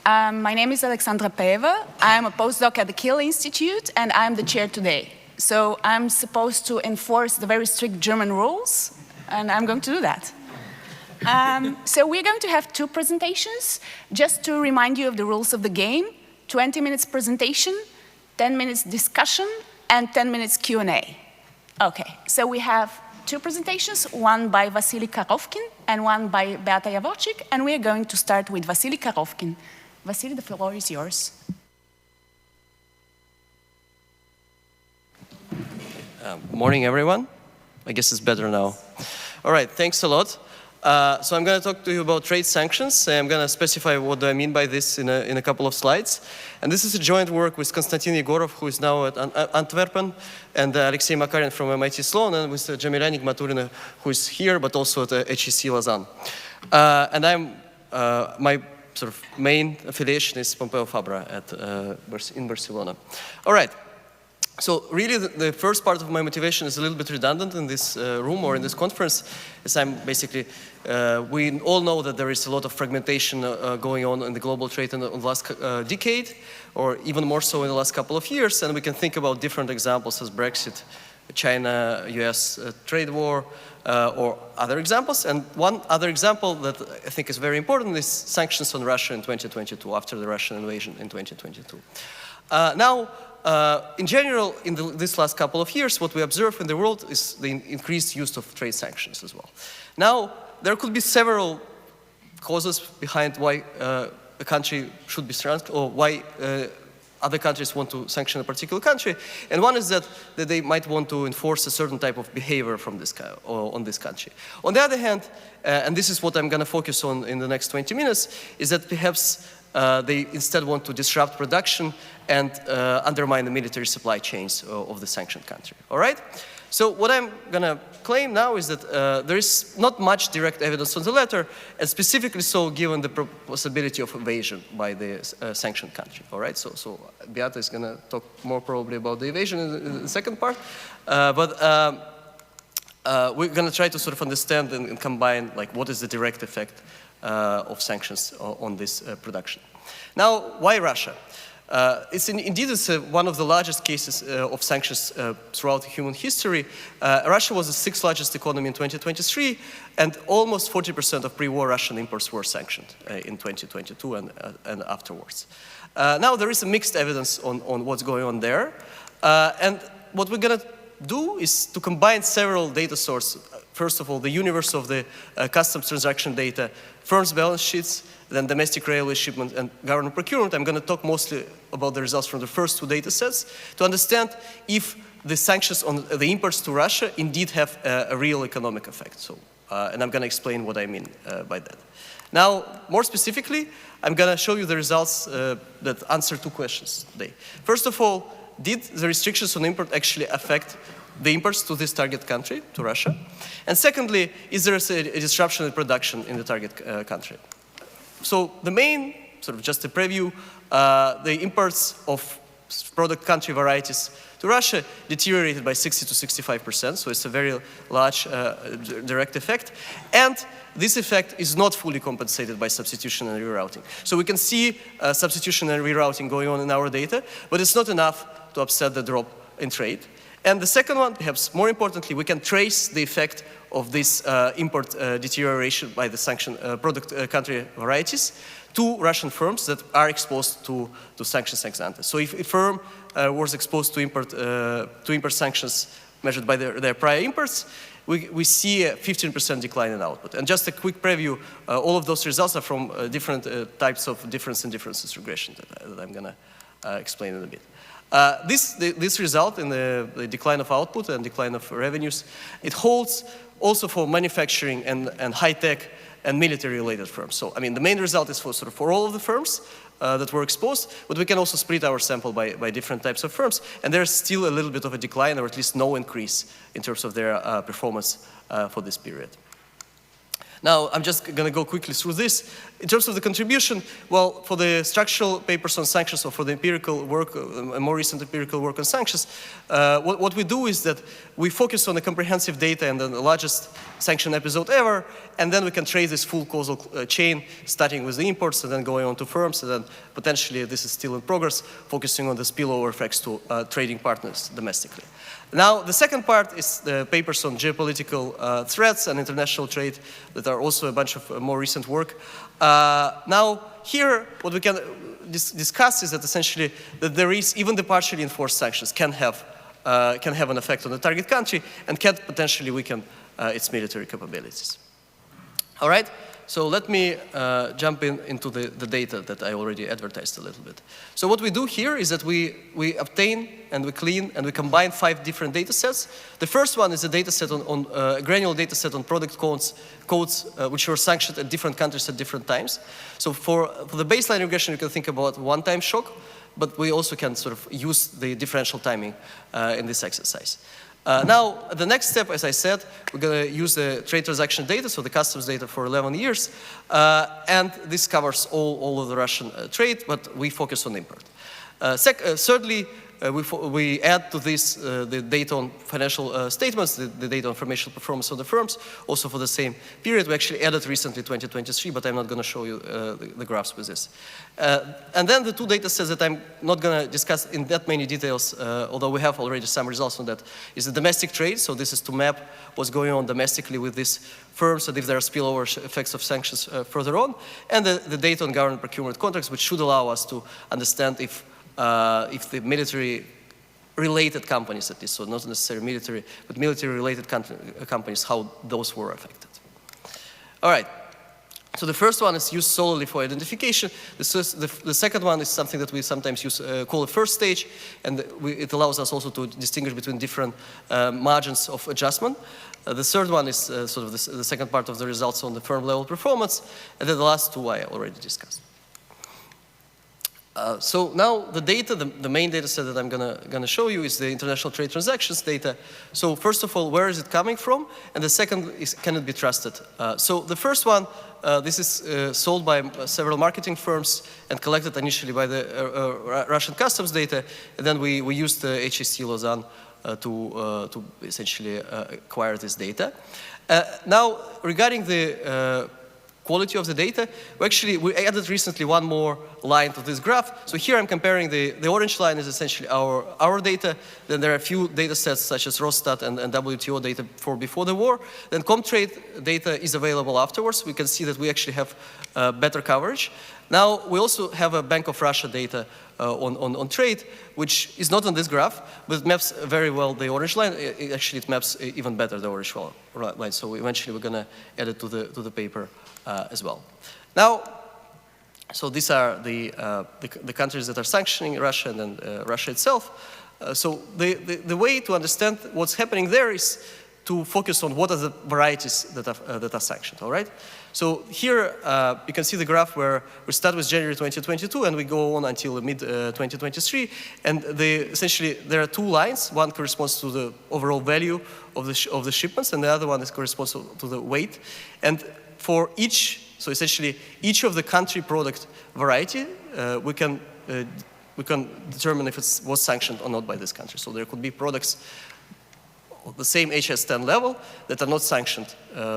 My name is Aleksandra Peeva. I'm a postdoc at the Kiel Institute, and I'm the chair today. So I'm supposed to enforce the very strict German rules, and I'm going to do that. So we're going to have two presentations, just to remind you of the rules of the game. 20 minutes presentation, 10 minutes discussion, and 10 minutes Q&A. Okay, so we have two presentations, one by Vasily Korovkin and one by Beata Javorcik, and we're going to start with Vasily Korovkin. Vasily, the floor is yours. Morning, everyone. I guess it's better now. All right, thanks a lot. So I'm going to talk to you about trade sanctions. I'm going to specify what I mean by this in a couple of slides. And this is a joint work with Konstantin Egorov, who is now at Antwerp, and Alexey Makarin from MIT Sloan, and with Dzhamilya Nigmatulina, who is here, but also at HEC Lausanne. And my sort of main affiliation is Pompeu Fabra in Barcelona. All right. So really, the first part of my motivation is a little bit redundant in this room or in this conference, as I'm basically, we all know that there is a lot of fragmentation going on in the global trade in the last decade, or even more so in the last couple of years, and we can think about different examples as Brexit, China-US trade war, or other examples. And one other example that I think is very important is sanctions on Russia in 2022, after the Russian invasion in 2022. In general, in this last couple of years, what we observe in the world is the increased use of trade sanctions as well. Now, there could be several causes behind why a country should be sanctioned, or why other countries want to sanction a particular country. And one is that they might want to enforce a certain type of behavior from on this country. On the other hand, and this is what I'm going to focus on in the next 20 minutes, is that perhaps they instead want to disrupt production and undermine the military supply chains of the sanctioned country. All right? So what I'm going to claim now is that there is not much direct evidence on the latter, and specifically so given the possibility of invasion by the sanctioned country. All right? So Beata is going to talk more probably about the invasion in the second part. We're going to try to sort of understand and combine like what is the direct effect of sanctions on this production. Now, why Russia? Indeed, it's one of the largest cases of sanctions throughout human history. Russia was the sixth largest economy in 2023, and almost 40% of pre-war Russian imports were sanctioned in 2022 and afterwards. Now, there is a mixed evidence on what's going on there. And what we're going to do is to combine several data sources. First of all, the universe of the customs transaction data, firms' balance sheets, then domestic railway shipment and government procurement. I'm going to talk mostly about the results from the first two data sets to understand if the sanctions on the imports to Russia indeed have a real economic effect. So, and I'm going to explain what I mean by that. Now, more specifically, I'm going to show you the results that answer two questions today. First of all, did the restrictions on import actually affect the imports to this target country, to Russia? And secondly, is there a disruption in production in the target country? So the main, sort of just a preview, the imports of product country varieties to Russia deteriorated by 60 to 65%, so it's a very large direct effect. And this effect is not fully compensated by substitution and rerouting. So we can see substitution and rerouting going on in our data, but it's not enough to offset the drop in trade. And the second one, perhaps more importantly, we can trace the effect of this import deterioration by the sanctioned product country varieties to Russian firms that are exposed to sanctions ex ante. So if a firm was exposed to import sanctions measured by their prior imports, we see a 15% decline in output. And just a quick preview, all of those results are from different types of difference in differences regression that I'm going to explain in a bit. This result in the decline of output and decline of revenues, it holds also for manufacturing and high-tech and military-related firms. So, I mean, the main result is for all of the firms that were exposed, but we can also split our sample by different types of firms, and there's still a little bit of a decline, or at least no increase in terms of their performance for this period. Now, I'm just going to go quickly through this. In terms of the contribution, well, for the structural papers on sanctions or for the empirical work, more recent empirical work on sanctions, what we do is that we focus on the comprehensive data and then the largest sanction episode ever, and then we can trace this full causal chain, starting with the imports and then going on to firms, and then potentially, this is still in progress, focusing on the spillover effects to trading partners domestically. Now, the second part is the papers on geopolitical threats and international trade that are also a bunch of more recent work. Now, here, what we can discuss is that essentially that there is, even the partially enforced sanctions can have an effect on the target country and can potentially weaken its military capabilities. All right? So let me jump into the data that I already advertised a little bit. So what we do here is that we obtain and we clean and we combine 5 different data sets. The first one is a data set on a granular data set on product codes which were sanctioned at different countries at different times. So for the baseline regression, you can think about one-time shock, but we also can sort of use the differential timing in this exercise. Now, the next step, as I said, we're going to use the trade transaction data, so the customs data for 11 years. And this covers all of the Russian trade, but we focus on import. Thirdly, we add to this the data on financial statements, the data on financial performance of the firms, also for the same period. We actually added recently 2023, but I'm not going to show you the graphs with this. And then the 2 data sets that I'm not going to discuss in that many details, although we have already some results on that, is the domestic trade. So this is to map what's going on domestically with these firms and if there are spillover effects of sanctions further on, and the data on government procurement contracts, which should allow us to understand if the military-related companies, at least, so not necessarily military, but military-related companies, how those were affected. All right. So the first one is used solely for identification. The second one is something that we sometimes call a first stage, and it allows us also to distinguish between different margins of adjustment. The third one is sort of the second part of the results on the firm-level performance, and then the last 2 I already discussed. So now the data, the main data set that I'm gonna show you is the international trade transactions data. So first of all, where is it coming from? And the second is, can it be trusted? So the first one, this is sold by several marketing firms and collected initially by the Russian customs data. And then we used the HSC Lausanne to essentially acquire this data. Now, regarding the quality of the data, we added recently one more line to this graph. So here I'm comparing the orange line is essentially our data. Then there are a few data sets such as Rosstat and WTO data for before the war. Then Comtrade data is available afterwards. We can see that we actually have better coverage. Now we also have a Bank of Russia data on trade, which is not on this graph, but maps very well the orange line. Actually, it maps even better the orange line. So eventually we're going to add it to the paper as well. Now, so these are the countries that are sanctioning Russia and then Russia itself. So the way to understand what's happening there is to focus on what are the varieties that are sanctioned, all right? So here you can see the graph where we start with January 2022 and we go on until mid-2023. And essentially there are 2 lines. One corresponds to the overall value of the shipments and the other one corresponds to the weight. And for each, so essentially each of the country product variety, we can determine if it was sanctioned or not by this country. So there could be products of the same HS10 level that are not sanctioned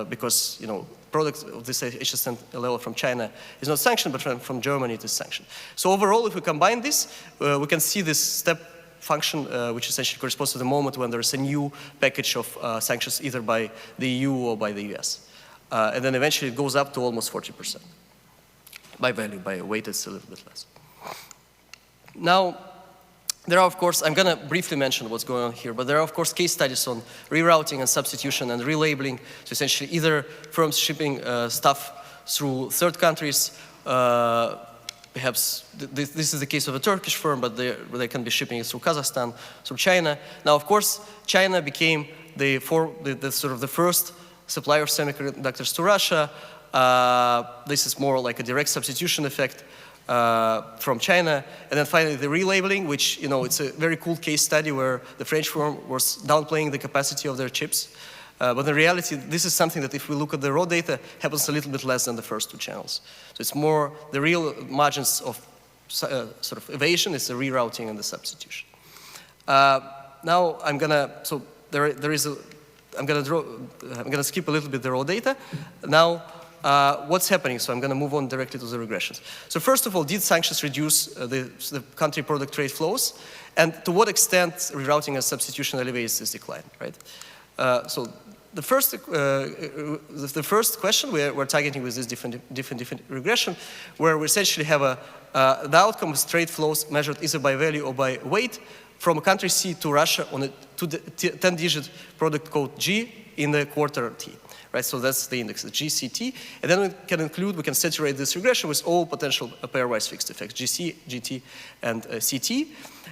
because, you know, products of this HS10 level from China is not sanctioned, but from Germany it is sanctioned. So overall, if we combine this, we can see this step function, which essentially corresponds to the moment when there's a new package of sanctions either by the EU or by the US. And then eventually it goes up to almost 40%. By value, by weight it's a little bit less. Now, there are, of course, I'm going to briefly mention what's going on here, but there are, of course, case studies on rerouting and substitution and relabeling. So essentially either firms shipping stuff through third countries, perhaps this is the case of a Turkish firm, but they can be shipping it through Kazakhstan, through China. Now, of course, China became the sort of the first supplier of semiconductors to Russia. This is more like a direct substitution effect from China. And then finally the relabeling, which, you know, it's a very cool case study where the French firm was downplaying the capacity of their chips. But in reality, this is something that if we look at the raw data, happens a little bit less than the first two channels. So it's more the real margins of sort of evasion is the rerouting and the substitution. Now I'm gonna, so there is a, I'm gonna skip a little bit the raw data. Now, what's happening? So I'm going to move on directly to the regressions. So first of all, did sanctions reduce the country product trade flows? And to what extent rerouting and substitution elevates this decline, right? So the first question we're targeting with this different regression, where we essentially have the outcome of trade flows measured either by value or by weight from country C to Russia on a 10-digit product code G in the quarter T. Right, so that's the index, the GCT, and then we can saturate this regression with all potential pairwise fixed effects, GC, GT, and CT.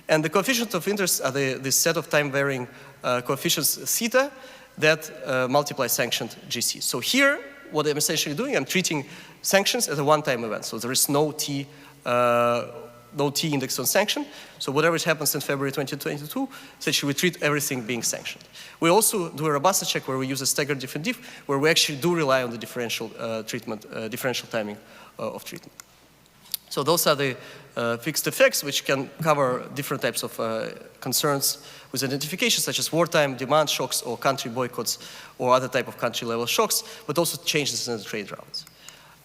And the coefficients of interest are this set of time-varying coefficients theta that multiply sanctioned GC. So here, what I'm essentially doing, I'm treating sanctions as a one-time event. So there is no T index on sanction. So whatever happens in February 2022, essentially we treat everything being sanctioned. We also do a robustness check where we use a staggered different diff, where we actually do rely on the differential differential timing of treatment. So those are the fixed effects, which can cover different types of concerns with identification, such as wartime demand shocks or country boycotts or other type of country-level shocks, but also changes in the trade routes.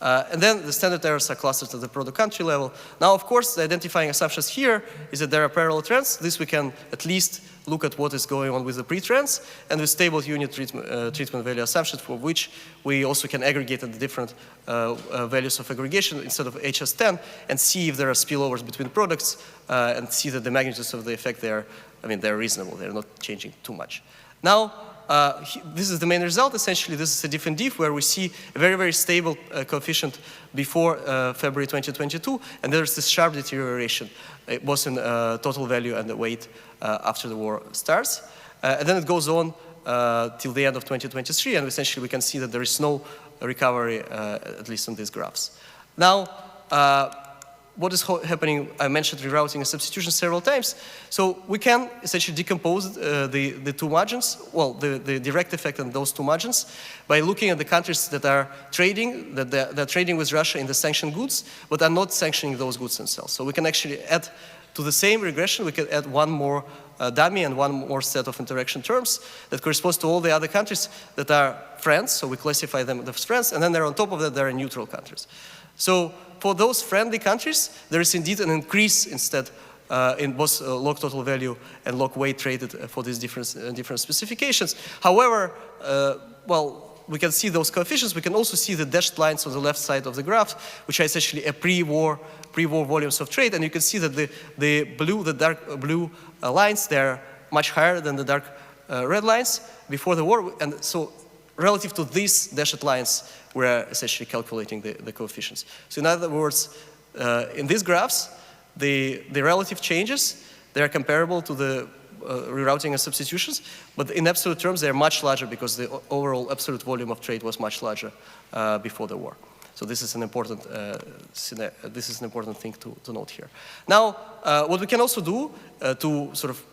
And then the standard errors are clustered at the product country level. Now, of course, the identifying assumptions here is that there are parallel trends. This we can at least look at what is going on with the pre-trends and with stable unit treatment value assumptions, for which we also can aggregate the different values of aggregation instead of HS10 and see if there are spillovers between products and see that the magnitudes of the effect they're reasonable. They're not changing too much. Now, this is the main result. Essentially, this is a different diff where we see a very, very stable coefficient before February 2022, and there's this sharp deterioration, both in total value and the weight after the war starts. And then it goes on till the end of 2023, and essentially we can see that there is no recovery, at least on these graphs. Now, what is happening? I mentioned rerouting and substitution several times. So we can essentially decompose the two margins, well, the direct effect on those two margins, by looking at the countries that are trading, they're trading with Russia in the sanctioned goods, but are not sanctioning those goods themselves. So we can actually add to the same regression, we can add one more dummy and one more set of interaction terms that corresponds to all the other countries that are friends. So we classify them as friends, and then they're on top of that, there are neutral countries. So for those friendly countries, there is indeed an increase instead in both log total value and log weight traded for these different specifications. However, well, we can see those coefficients. We can also see the dashed lines on the left side of the graph, which are essentially a pre-war volumes of trade. And you can see that the dark blue lines, they're much higher than the dark red lines before the war. And so relative to these dashed lines, we're essentially calculating the coefficients. So in other words, in these graphs, the relative changes, they're comparable to the rerouting and substitutions, but in absolute terms, they're much larger because the overall absolute volume of trade was much larger before the war. So this is an important thing to note here. Now, what we can also do to sort of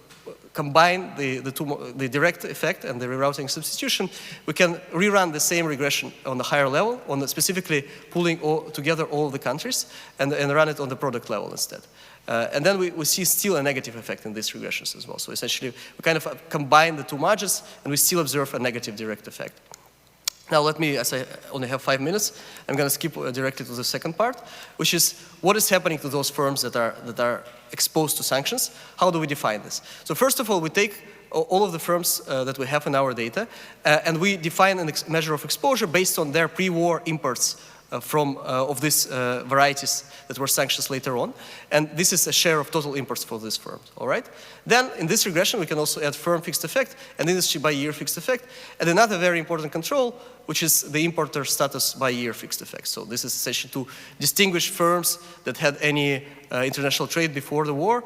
combine the direct effect and the rerouting substitution, we can rerun the same regression on the higher level, specifically pulling together all the countries and run it on the product level instead. And then we see still a negative effect in these regressions as well. So essentially, we kind of combine the two margins and we still observe a negative direct effect. Now let me, as I only have 5 minutes, I'm going to skip directly to the second part, which is what is happening to those firms that are exposed to sanctions. How do we define this? So first of all, we take all of the firms that we have in our data, and we define a measure of exposure based on their pre-war imports of these varieties that were sanctions later on. And this is a share of total imports for these firms, all right? Then in this regression, we can also add firm fixed effect and industry by year fixed effect, and another very important control, which is the importer status by year fixed effect. So this is essentially to distinguish firms that had any international trade before the war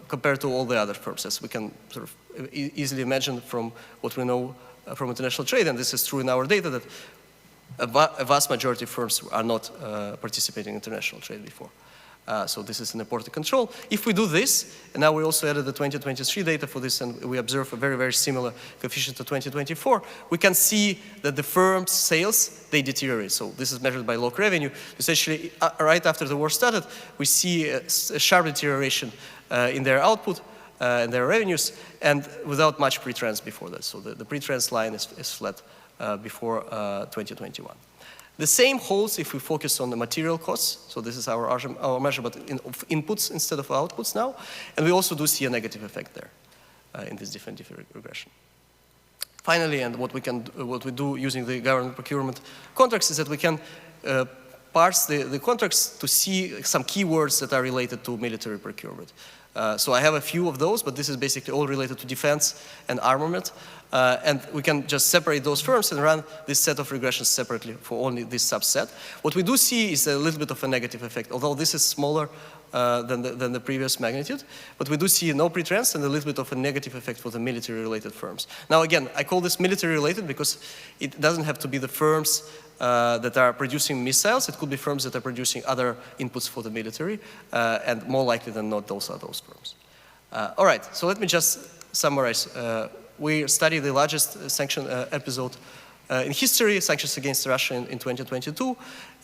compared to all the other firms, as we can sort of easily imagine from what we know from international trade, and this is true in our data, that a vast majority of firms are not participating in international trade before. So this is an important control. If we do this, and now we also added the 2023 data for this, and we observe a very, very similar coefficient to 2024, we can see that the firm's sales, they deteriorate. So this is measured by local revenue. Essentially, right after the war started, we see a sharp deterioration in their output and their revenues, and without much pre-trends before that. So the pre-trends line is flat before 2021. The same holds if we focus on the material costs. So this is our measure, but of inputs instead of outputs now. And we also do see a negative effect there in this different regression. Finally, and what we do using the government procurement contracts is that we can parse the contracts to see some keywords that are related to military procurement. So I have a few of those, but this is basically all related to defense and armament. And we can just separate those firms and run this set of regressions separately for only this subset. What we do see is a little bit of a negative effect, although this is smaller than the previous magnitude. But we do see no pre-trends and a little bit of a negative effect for the military-related firms. Now again, I call this military-related because it doesn't have to be the firms that are producing missiles. It could be firms that are producing other inputs for the military, and more likely than not, those are those firms. All right, so let me just summarize. We studied the largest sanction episode in history, sanctions against Russia in 2022.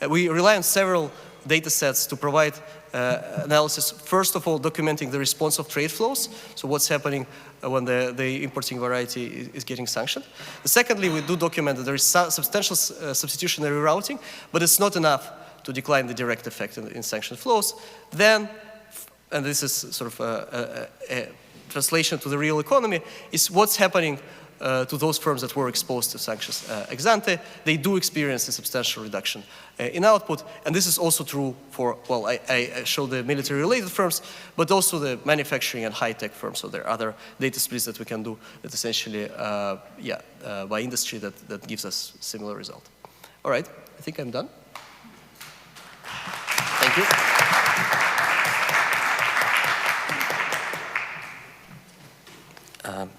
We rely on several data sets to provide analysis, first of all, documenting the response of trade flows, so what's happening when the importing variety is getting sanctioned. Secondly, we do document that there is substantial substitutionary routing, but it's not enough to decline the direct effect in sanctioned flows. Then, and this is sort of a translation to the real economy, is what's happening to those firms that were exposed to sanctions ex ante. They do experience a substantial reduction in output, and this is also true for, well, I showed the military-related firms, but also the manufacturing and high-tech firms. So there are other data splits that we can do that essentially, by industry that gives us similar result. All right, I think I'm done. Thank you.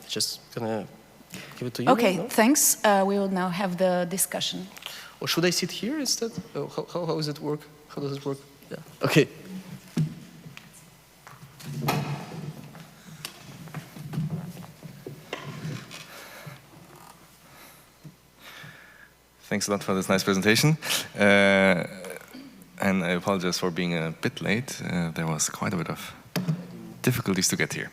Just gonna give it to you. Okay, no? thanks. We will now have the discussion. Or should I sit here instead? How does it work? How does it work? Yeah. Okay. Thanks a lot for this nice presentation. And I apologize for being a bit late. There was quite a bit of difficulties to get here.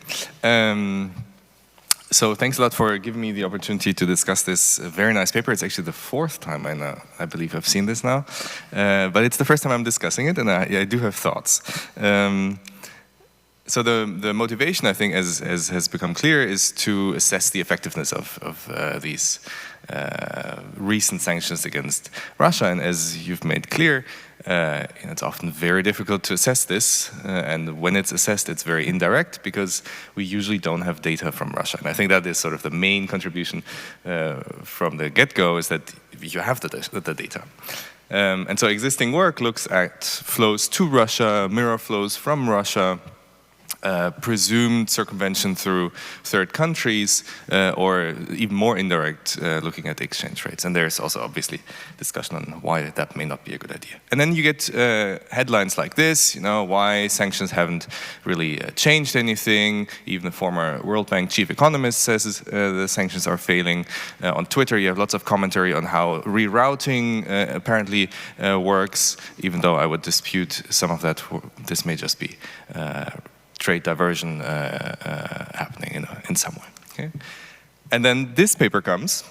So thanks a lot for giving me the opportunity to discuss this very nice paper. It's actually the fourth time I believe I've seen this now. But it's the first time I'm discussing it, and I do have thoughts. So the motivation, I think, as has become clear, is to assess the effectiveness of these recent sanctions against Russia. And as you've made clear, it's often very difficult to assess this, and when it's assessed, it's very indirect because we usually don't have data from Russia. And I think that is sort of the main contribution from the get-go, is that you have the data. And so existing work looks at flows to Russia, mirror flows from Russia, presumed circumvention through third countries, or even more indirect, looking at exchange rates. And there's also obviously discussion on why that may not be a good idea. And then you get headlines like this, why sanctions haven't really changed anything. Even the former World Bank chief economist says the sanctions are failing. On Twitter, you have lots of commentary on how rerouting apparently works, even though I would dispute some of that. This may just be trade diversion happening in some way. Okay? And then this paper comes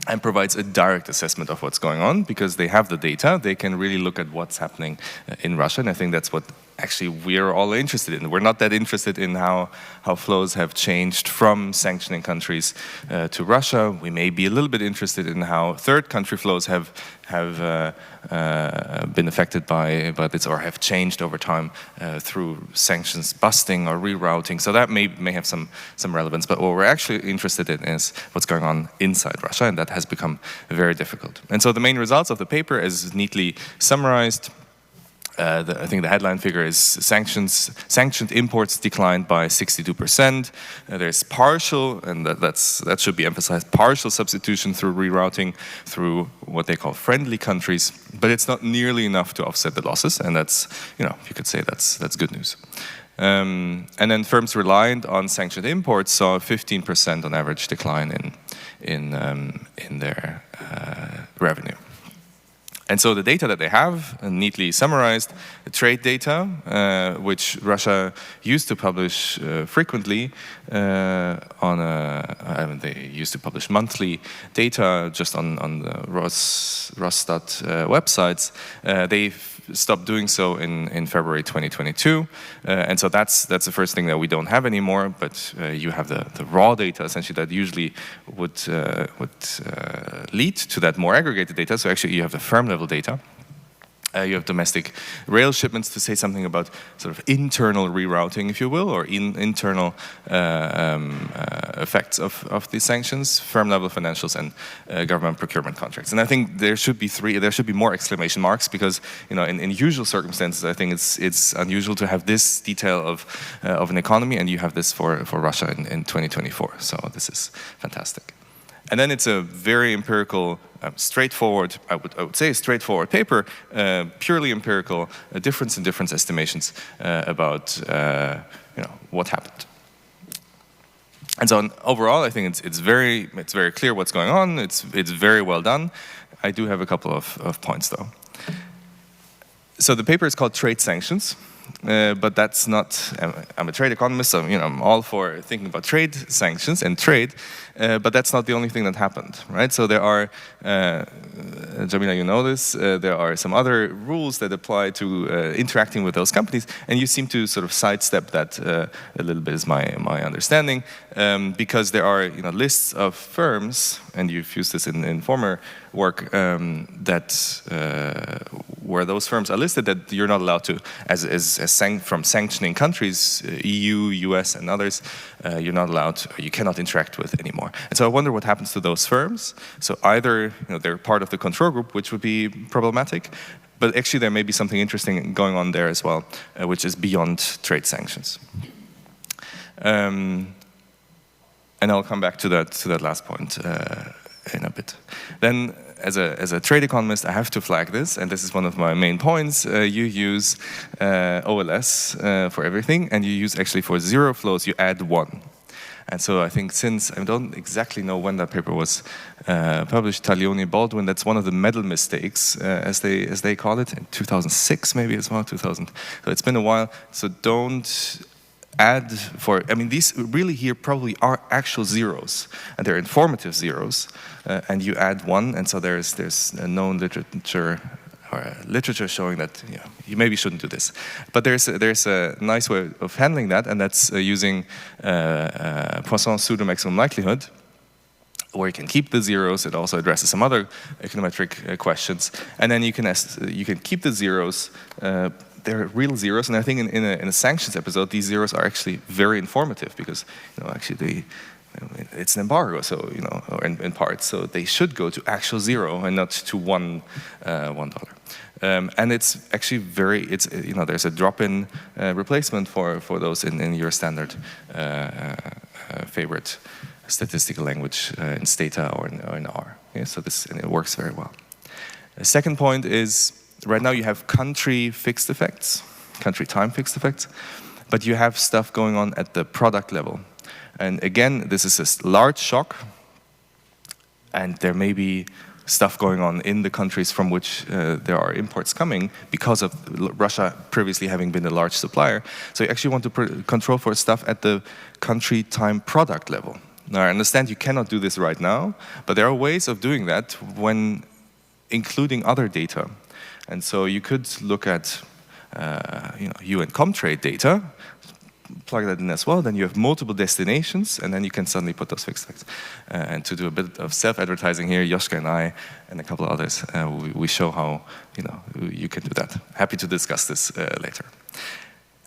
and provides a direct assessment of what's going on because they have the data. They can really look at what's happening in Russia, and I think that's what actually we're all interested in. We're not that interested in how flows have changed from sanctioning countries to Russia. We may be a little bit interested in how third country flows have been affected by this, or have changed over time through sanctions busting or rerouting. So that may have some relevance. But what we're actually interested in is what's going on inside Russia, and that has become very difficult. And so the main results of the paper, as neatly summarized, I think the headline figure is sanctioned imports declined by 62%. There's partial, and that should be emphasized, partial substitution through rerouting through what they call friendly countries, but it's not nearly enough to offset the losses, and that's, you could say that's good news. And then firms reliant on sanctioned imports saw a 15% on average decline in their revenue. And so the data that they have, neatly summarized, trade data, which Russia used to publish frequently they used to publish monthly data just on the Rosstat websites. They've stopped doing so in February 2022. And so that's the first thing that we don't have anymore, but you have the raw data, essentially, that usually would lead to that more aggregated data. So actually you have the firm level data. You have domestic rail shipments, to say something about sort of internal rerouting, if you will, or internal effects of these sanctions, firm level financials, and government procurement contracts. And I think there should be more exclamation marks, because in usual circumstances, I think it's unusual to have this detail of an economy, and you have this for Russia in 2024. So this is fantastic. And then it's a very empirical, straightforward, I would say straightforward paper, purely empirical, difference in difference estimations about what happened. And so overall, I think it's very clear what's going on. It's very well done. I do have a couple of points though. So the paper is called Trade Sanctions. But that's not, I'm a trade economist, so I'm all for thinking about trade sanctions and trade, but that's not the only thing that happened, right? So there are, Dzhamilya, you know this, there are some other rules that apply to interacting with those companies, and you seem to sort of sidestep that a little bit, is my understanding, because there are lists of firms, and you've used this in former work, where those firms are listed, that you're not allowed to, from sanctioning countries, EU, US, and others, you're not allowed, or you cannot interact with anymore. And so I wonder what happens to those firms. So either they're part of the control group, which would be problematic, but actually there may be something interesting going on there as well, which is beyond trade sanctions. And I'll come back to that last point in a bit. Then, as a trade economist, I have to flag this, and this is one of my main points. You use OLS for everything, and you use actually for zero flows, you add 1. And so I think, since I don't exactly know when that paper was published, Taglioni Baldwin, that's one of the medal mistakes, as they call it, in 2006 maybe as well, 2000. So it's been a while. So don't add these really here probably are actual zeros, and they're informative zeros, and you add 1, and so there's a known literature showing that you maybe shouldn't do this. But there's a nice way of handling that, and that's using Poisson's pseudo-maximum likelihood, where you can keep the zeros. It also addresses some other econometric questions, and then you can keep the zeros. They're real zeros, and I think in a sanctions episode, these zeros are actually very informative, because actually it's an embargo, so or in parts, so they should go to actual zero and not to $1. And it's actually there's a drop-in replacement for those in your standard favorite statistical language in Stata or in R. Yeah, so and it works very well. The second point is, right now you have country fixed effects, country time fixed effects, but you have stuff going on at the product level. And again, this is a large shock, and there may be stuff going on in the countries from which there are imports coming, because of Russia previously having been a large supplier. So you actually want to control for stuff at the country time product level. Now, I understand you cannot do this right now, but there are ways of doing that when including other data. And so you could look at UN Comtrade data, plug that in as well, then you have multiple destinations, and then you can suddenly put those fixed effects. And to do a bit of self-advertising here, Joschka and I, and a couple of others, we show how you can do that. Happy to discuss this later.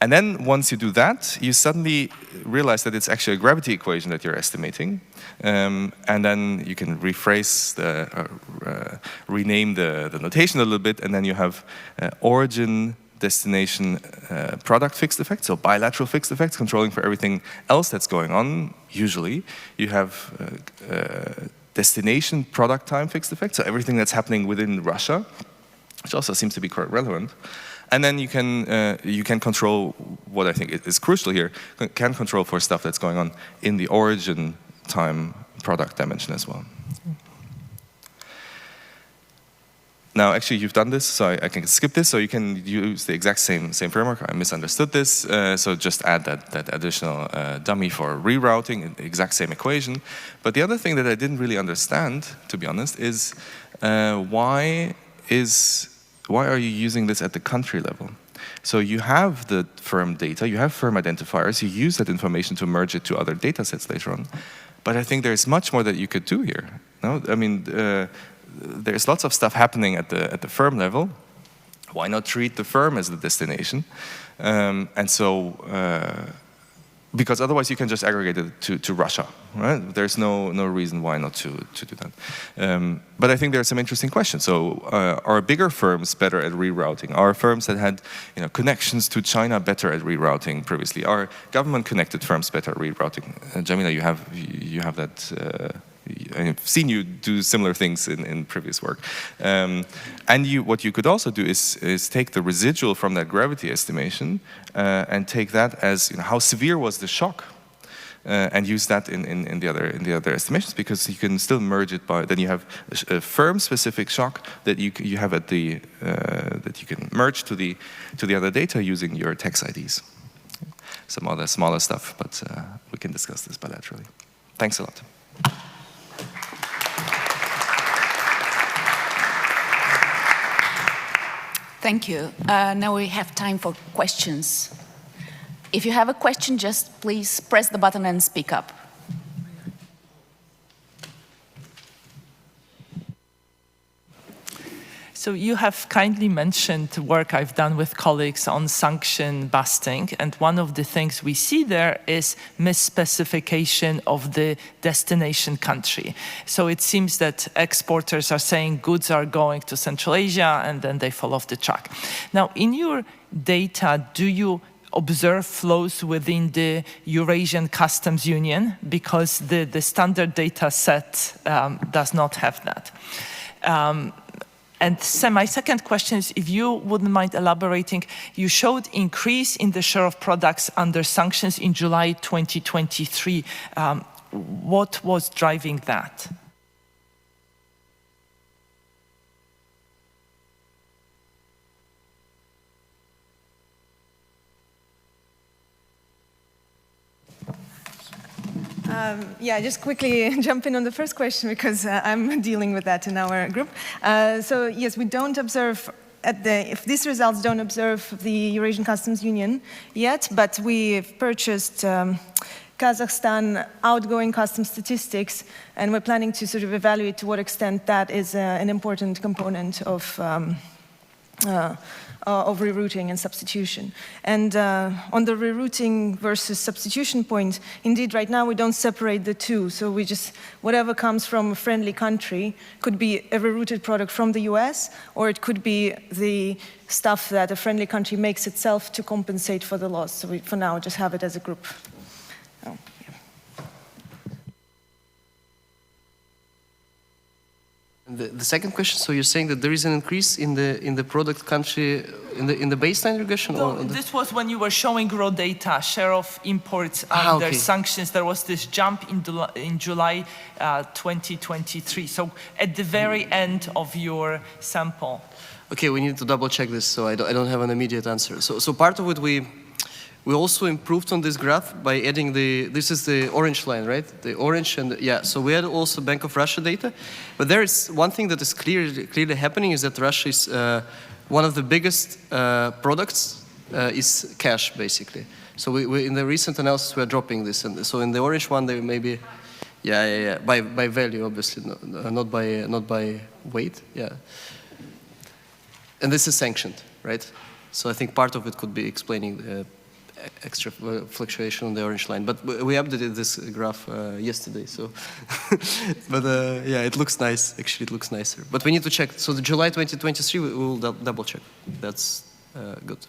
And then once you do that, you suddenly realize that it's actually a gravity equation that you're estimating. And then you can rephrase rename the notation a little bit, and then you have origin destination product fixed effects, so bilateral fixed effects, controlling for everything else that's going on, usually. You have destination product time fixed effects, so everything that's happening within Russia, which also seems to be quite relevant. And then you can control what I think is crucial here, can control for stuff that's going on in the origin time product dimension as well. Now, actually, you've done this, so I can skip this. So you can use the exact same framework. I misunderstood this, so just add that additional dummy for rerouting, the exact same equation. But the other thing that I didn't really understand, to be honest, is why are you using this at the country level? So you have the firm data, you have firm identifiers, you use that information to merge it to other data sets later on. But I think there's much more that you could do here. No, I mean, there's lots of stuff happening at the firm level. Why not treat the firm as the destination? And so, because otherwise you can just aggregate it to Russia, right? There's no reason why not to do that. But I think there are some interesting questions. So, are bigger firms better at rerouting? Are firms that had connections to China better at rerouting previously? Are government-connected firms better at rerouting? Dzhamilya, you have that. I've seen you do similar things in previous work. And what you could also do is take the residual from that gravity estimation and take that as how severe was the shock, and use that in the other estimations, because you can still merge it by, then you have a firm specific shock that you have at the that you can merge to the other data using your tax IDs. Some other smaller stuff, but we can discuss this bilaterally. Thanks a lot. Thank you. Now we have time for questions. If you have a question, just please press the button and speak up. So you have kindly mentioned work I've done with colleagues on sanction busting, and one of the things we see there is misspecification of the destination country. So it seems that exporters are saying goods are going to Central Asia and then they fall off the track. Now, in your data, do you observe flows within the Eurasian Customs Union? Because the standard data set does not have that. And my second question is, if you wouldn't mind elaborating, you showed increase in the share of products under sanctions in July 2023. What was driving that? Yeah, just quickly jump in on the first question, because I'm dealing with that in our group. So yes, we don't observe if these results don't observe the Eurasian Customs Union yet, but we've purchased Kazakhstan outgoing customs statistics, and we're planning to sort of evaluate to what extent that is an important component of rerouting and substitution. And on the rerouting versus substitution point, indeed, right now we don't separate the two. So we just, whatever comes from a friendly country could be a rerouted product from the US, or it could be the stuff that a friendly country makes itself to compensate for the loss. So we, for now, just have it as a group. Oh. The second question, so you're saying that there is an increase in the product country in the baseline regression? No, this was when you were showing raw data, share of imports under sanctions. There was this jump in July 2023. So at the very end of your sample. Okay, we need to double check this, so I don't have an immediate answer. So part of it we also improved on this graph by adding this is the orange line, right? The orange and yeah, so we had also Bank of Russia data. But there is one thing that is clearly happening is that Russia is one of the biggest products is cash, basically. So we in the recent analysis we are dropping this, and so in the orange one there may be, yeah, by value obviously, not by weight, yeah. And this is sanctioned, right? So I think part of it could be explaining the extra fluctuation on the orange line, but we updated this graph yesterday, so but yeah, it looks nice. Actually, it looks nicer, but we need to check. So the July 2023 we will double check. That's good.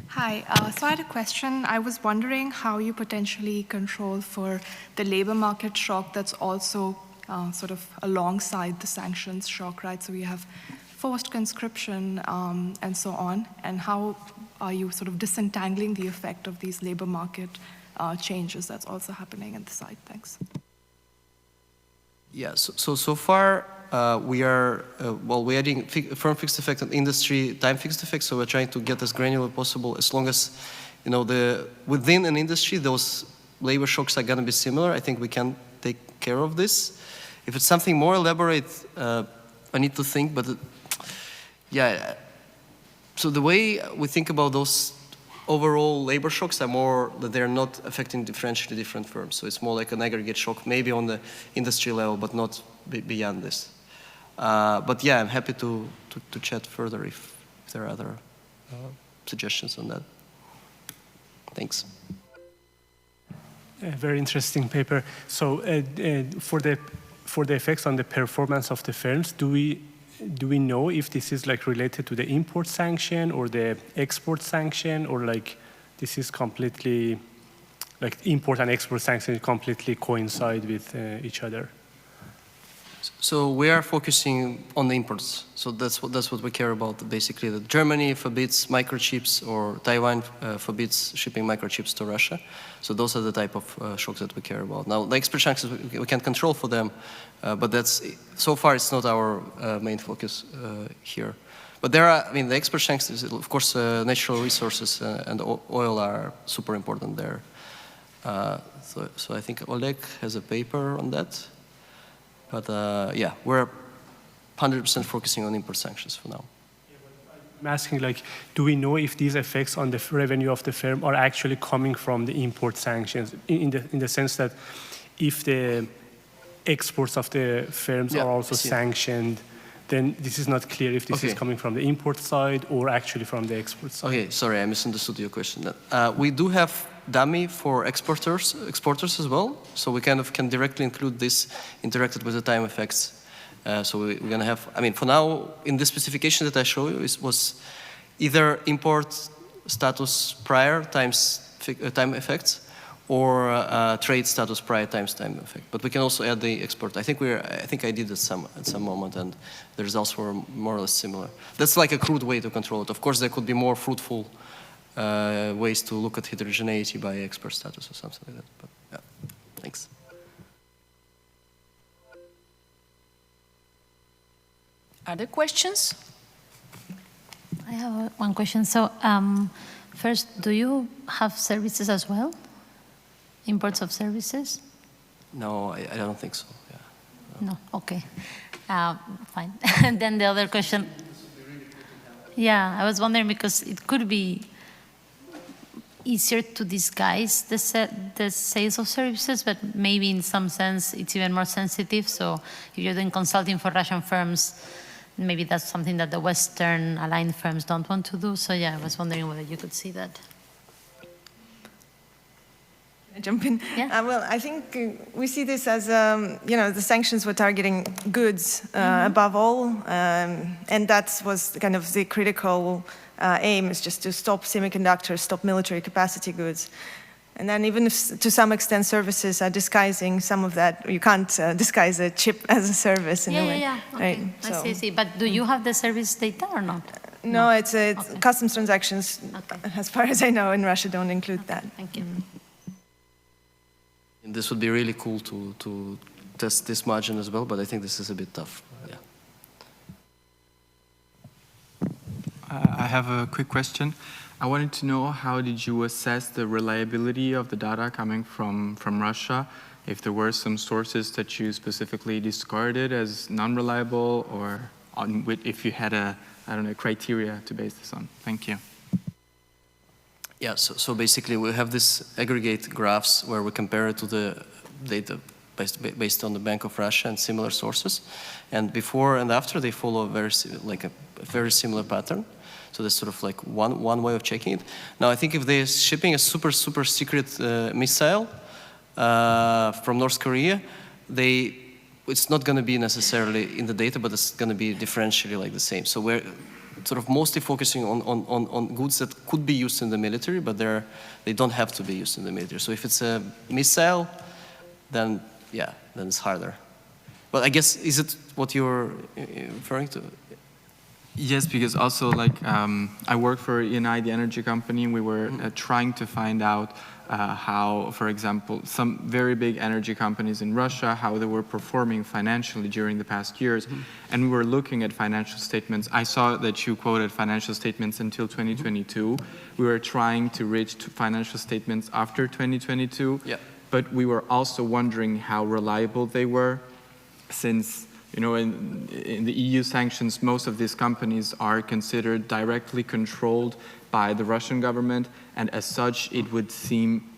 Hi, so I had a question. I was wondering how you potentially control for the labor market shock that's also sort of alongside the sanctions shock, right? So we have forced conscription and so on, and how are you sort of disentangling the effect of these labor market changes that's also happening at the site? Thanks. Yeah, so far we are, we're adding firm fixed effect and industry time fixed effect, so we're trying to get as granular as possible, as long as, you know, within an industry, those labor shocks are gonna be similar. I think we can take care of this. If it's something more elaborate, I need to think, but yeah. So the way we think about those overall labor shocks are more that they're not affecting differentially different firms. So it's more like an aggregate shock, maybe on the industry level, but not beyond this. But yeah, I'm happy to chat further if there are other suggestions on that. Thanks. A very interesting paper. So for the effects on the performance of the firms, do we know if this is like related to the import sanction or the export sanction, or like this is completely, like import and export sanctions completely coincide with each other? So we are focusing on the imports. So that's what we care about, basically. That Germany forbids microchips, or Taiwan forbids shipping microchips to Russia. So those are the type of shocks that we care about. Now, the export sanctions, we can control for them, but that's, so far it's not our main focus here. But there are, I mean, the export sanctions, of course, natural resources and oil are super important there. So I think Oleg has a paper on that. But yeah, we're 100% focusing on import sanctions for now. I'm asking, like, do we know if these effects on the revenue of the firm are actually coming from the import sanctions, in the sense that if the exports of the firms are also sanctioned, then this is not clear if this is coming from the import side or actually from the export side. Okay, sorry, I misunderstood your question. We do have dummy for exporters as well, so we kind of can directly include this interacted with the time effects. So we're going to have, I mean, for now, in this specification that I show you, it was either import status prior times time effects, or trade status prior times time effect. But we can also add the export. I think I did it at some moment, and the results were more or less similar. That's like a crude way to control it. Of course, there could be more fruitful ways to look at heterogeneity by export status or something like that. But yeah, thanks. Other questions? I have one question. So first, do you have services as well? Imports of services? No, I don't think so. Yeah. No, okay. Fine. And then the other question. Yeah, I was wondering, because it could be easier to disguise the sales of services, but maybe in some sense it's even more sensitive. So if you're doing consulting for Russian firms, maybe that's something that the Western aligned firms don't want to do. So yeah, I was wondering whether you could see that. Jump in? Yeah. Well, I think we see this as, you know, the sanctions were targeting goods above all, and that was kind of the critical aim, is just to stop semiconductors, stop military capacity goods. And then even if to some extent services are disguising some of that, you can't disguise a chip as a service in a way. Yeah, okay. Right? I see. But do you have the service data or not? No, it's customs transactions, as far as I know, in Russia don't include that. Thank you. And this would be really cool to test this margin as well, but I think this is a bit tough. Yeah. I have a quick question. I wanted to know, how did you assess the reliability of the data coming from Russia? If there were some sources that you specifically discarded as non-reliable, or if you had a, I don't know, criteria to base this on? Thank you. Yeah, so basically we have this aggregate graphs where we compare it to the data based on the Bank of Russia and similar sources. And before and after, they follow a very similar pattern. So that's sort of like one way of checking it. Now, I think if they're shipping a super secret missile from North Korea, they it's not going to be necessarily in the data, but it's going to be differentially like the same. So we're sort of mostly focusing on goods that could be used in the military, but they don't have to be used in the military. So if it's a missile, then yeah, then it's harder. But I guess, is it what you're referring to? Yes, because also like I work for Eni, the energy company. We were trying to find out how, for example, some very big energy companies in Russia, how they were performing financially during the past years. And we were looking at financial statements. I saw that you quoted financial statements until 2022. We were trying to reach financial statements after 2022. Yeah. But we were also wondering how reliable they were, since in the EU sanctions, most of these companies are considered directly controlled by the Russian government, and as such, it would seem,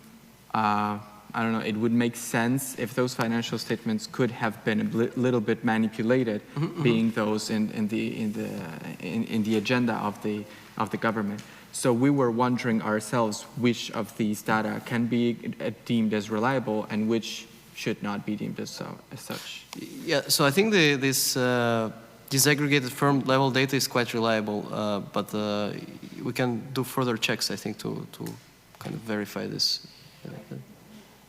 I don't know, it would make sense if those financial statements could have been a little bit manipulated, being those in the agenda of the government. So we were wondering ourselves which of these data can be deemed as reliable and which should not be deemed as such. Yeah, so I think this disaggregated firm level data is quite reliable, but we can do further checks, I think, to kind of verify this.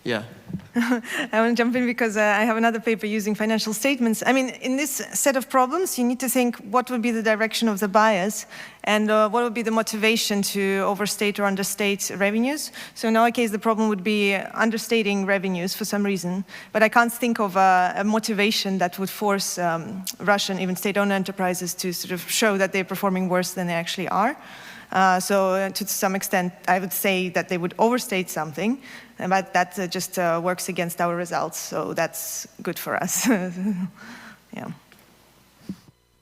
Yeah. I want to jump in because I have another paper using financial statements. I mean, in this set of problems, you need to think what would be the direction of the bias and what would be the motivation to overstate or understate revenues. So in our case, the problem would be understating revenues for some reason, but I can't think of a motivation that would force Russian, even state-owned enterprises to sort of show that they're performing worse than they actually are. So to some extent, I would say that they would overstate something, but that just works against our results, so that's good for us. Yeah.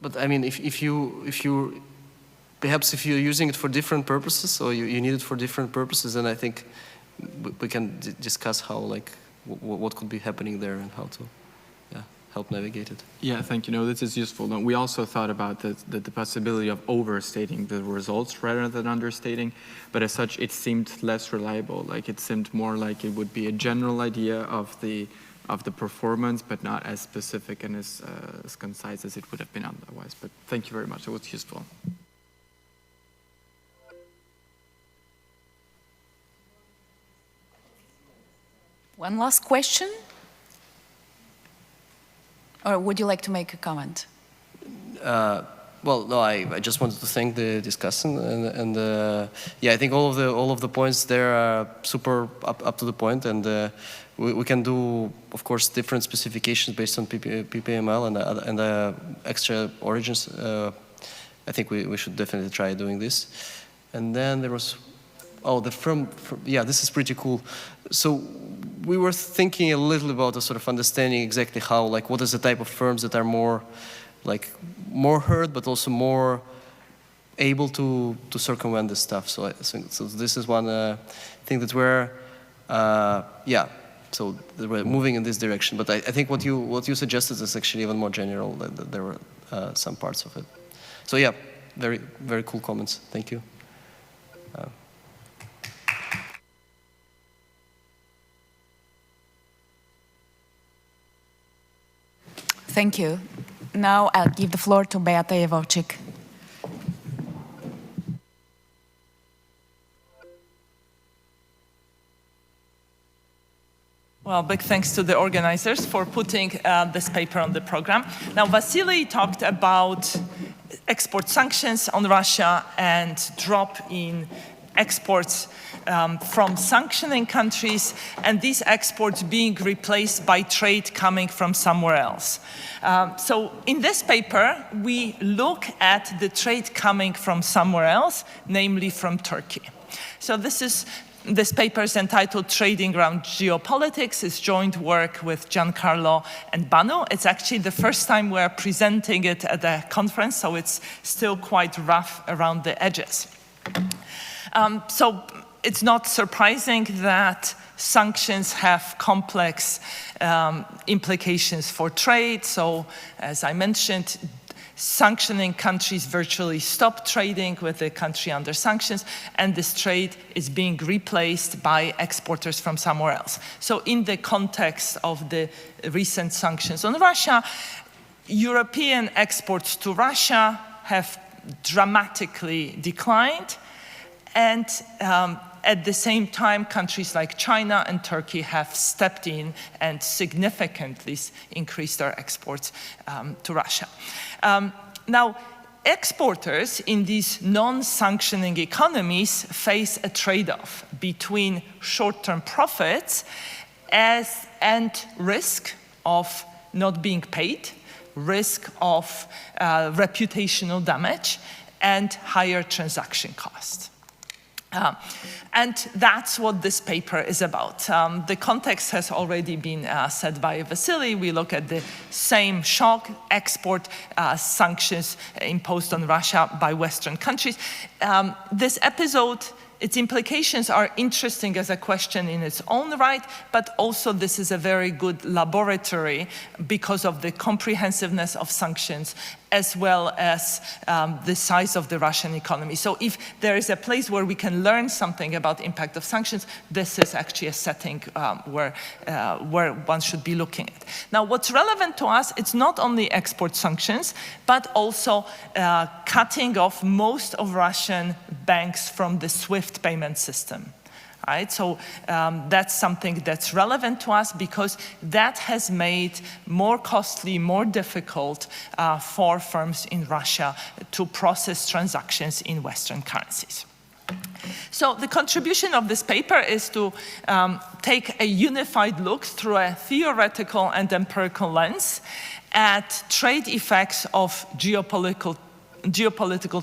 But I mean, if you perhaps if you're using it for different purposes, or you need it for different purposes, then I think we can discuss how, like, what could be happening there and how to help navigate it. Yeah, thank you. No, this is useful. No, we also thought about the possibility of overstating the results rather than understating, but as such, it seemed less reliable. Like, it seemed more like it would be a general idea of the performance, but not as specific and as concise as it would have been otherwise. But thank you very much. It was useful. One last question? Or would you like to make a comment? Well, no, I just wanted to thank the discussant, and yeah, I think all of the points there are super up to the point, and we can do, of course, different specifications based on PPML and extra origins. I think we should definitely try doing this. And then there was, the firm, yeah, this is pretty cool. So we were thinking a little about a sort of understanding exactly how, like, what is the type of firms that are more heard, but also more able to circumvent this stuff. So I think this is one thing that we're, yeah. So we're moving in this direction. But I think what you suggested is actually even more general. That there were some parts of it. So yeah, very very cool comments. Thank you. Thank you. Now I'll give the floor to Beata Javorcik. Well, big thanks to the organizers for putting this paper on the program. Now, Vasily talked about export sanctions on Russia and drop in exports from sanctioning countries, and these exports being replaced by trade coming from somewhere else. So in this paper, we look at the trade coming from somewhere else, namely from Turkey. So this paper is entitled Trading Around Geopolitics. It's joint work with Giancarlo and Banu. It's actually the first time we're presenting it at a conference, so it's still quite rough around the edges. So it's not surprising that sanctions have complex implications for trade. So as I mentioned, sanctioning countries virtually stop trading with the country under sanctions, and this trade is being replaced by exporters from somewhere else. So in the context of the recent sanctions on Russia, European exports to Russia have dramatically declined, and at the same time, countries like China and Turkey have stepped in and significantly increased their exports to Russia. Now, exporters in these non-sanctioning economies face a trade-off between short-term profits and risk of not being paid, risk of reputational damage, and higher transaction costs. And that's what this paper is about. The context has already been said by Vasily. We look at the same shock, export sanctions imposed on Russia by Western countries. This episode, its implications are interesting as a question in its own right, but also this is a very good laboratory because of the comprehensiveness of sanctions as well as the size of the Russian economy. So if there is a place where we can learn something about the impact of sanctions, this is actually a setting where one should be looking at. Now, what's relevant to us, it's not only export sanctions, but also cutting off most of Russian banks from the SWIFT payment system. Right? So that's something that's relevant to us because that has made more costly, more difficult for firms in Russia to process transactions in Western currencies. So the contribution of this paper is to take a unified look through a theoretical and empirical lens at trade effects of geopolitical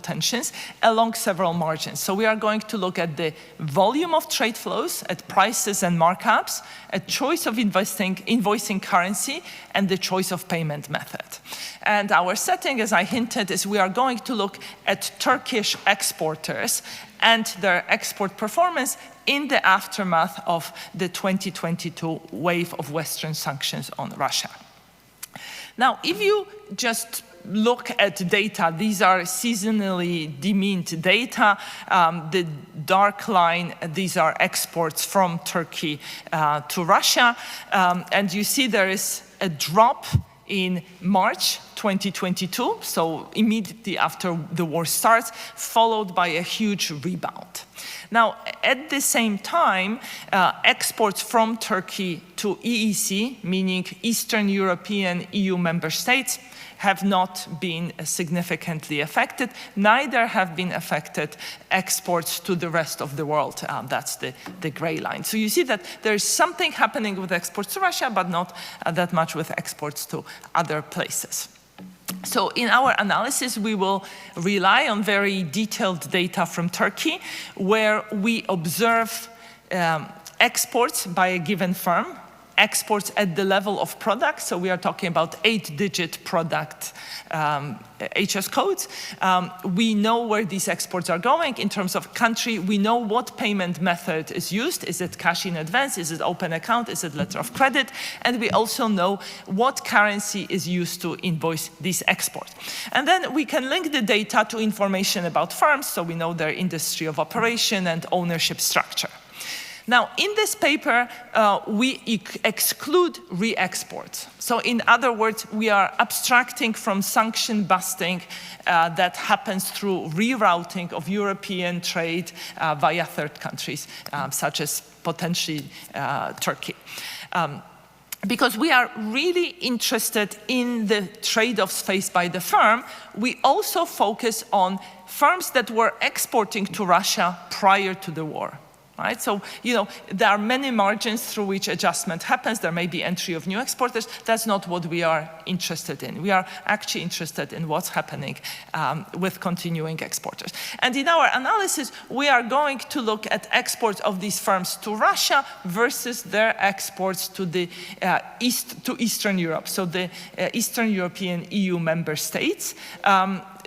tensions along several margins. So we are going to look at the volume of trade flows, at prices and markups, at choice of invoicing currency, and the choice of payment method. And our setting, as I hinted, is we are going to look at Turkish exporters and their export performance in the aftermath of the 2022 wave of Western sanctions on Russia. Now, if you just look at data, these are seasonally demeaned data. The dark line, these are exports from Turkey to Russia. And you see there is a drop in March 2022, so immediately after the war starts, followed by a huge rebound. Now, at the same time, exports from Turkey to EEC, meaning Eastern European EU member states, have not been significantly affected. Neither have been affected exports to the rest of the world. That's the gray line. So you see that there's something happening with exports to Russia, but not that much with exports to other places. So in our analysis, we will rely on very detailed data from Turkey, where we observe exports by a given firm, exports at the level of product, so we are talking about 8-digit product HS codes. We know where these exports are going in terms of country. We know what payment method is used. Is it cash in advance? Is it open account? Is it letter of credit? And we also know what currency is used to invoice these exports. And then we can link the data to information about firms, so we know their industry of operation and ownership structure. Now, in this paper, we exclude re-exports. So in other words, we are abstracting from sanction busting that happens through rerouting of European trade via third countries, such as potentially Turkey. Because we are really interested in the trade-offs faced by the firm, we also focus on firms that were exporting to Russia prior to the war. Right? So, there are many margins through which adjustment happens. There may be entry of new exporters. That's not what we are interested in. We are actually interested in what's happening with continuing exporters. And in our analysis, we are going to look at exports of these firms to Russia versus their exports to the Eastern Europe, so the Eastern European EU member states.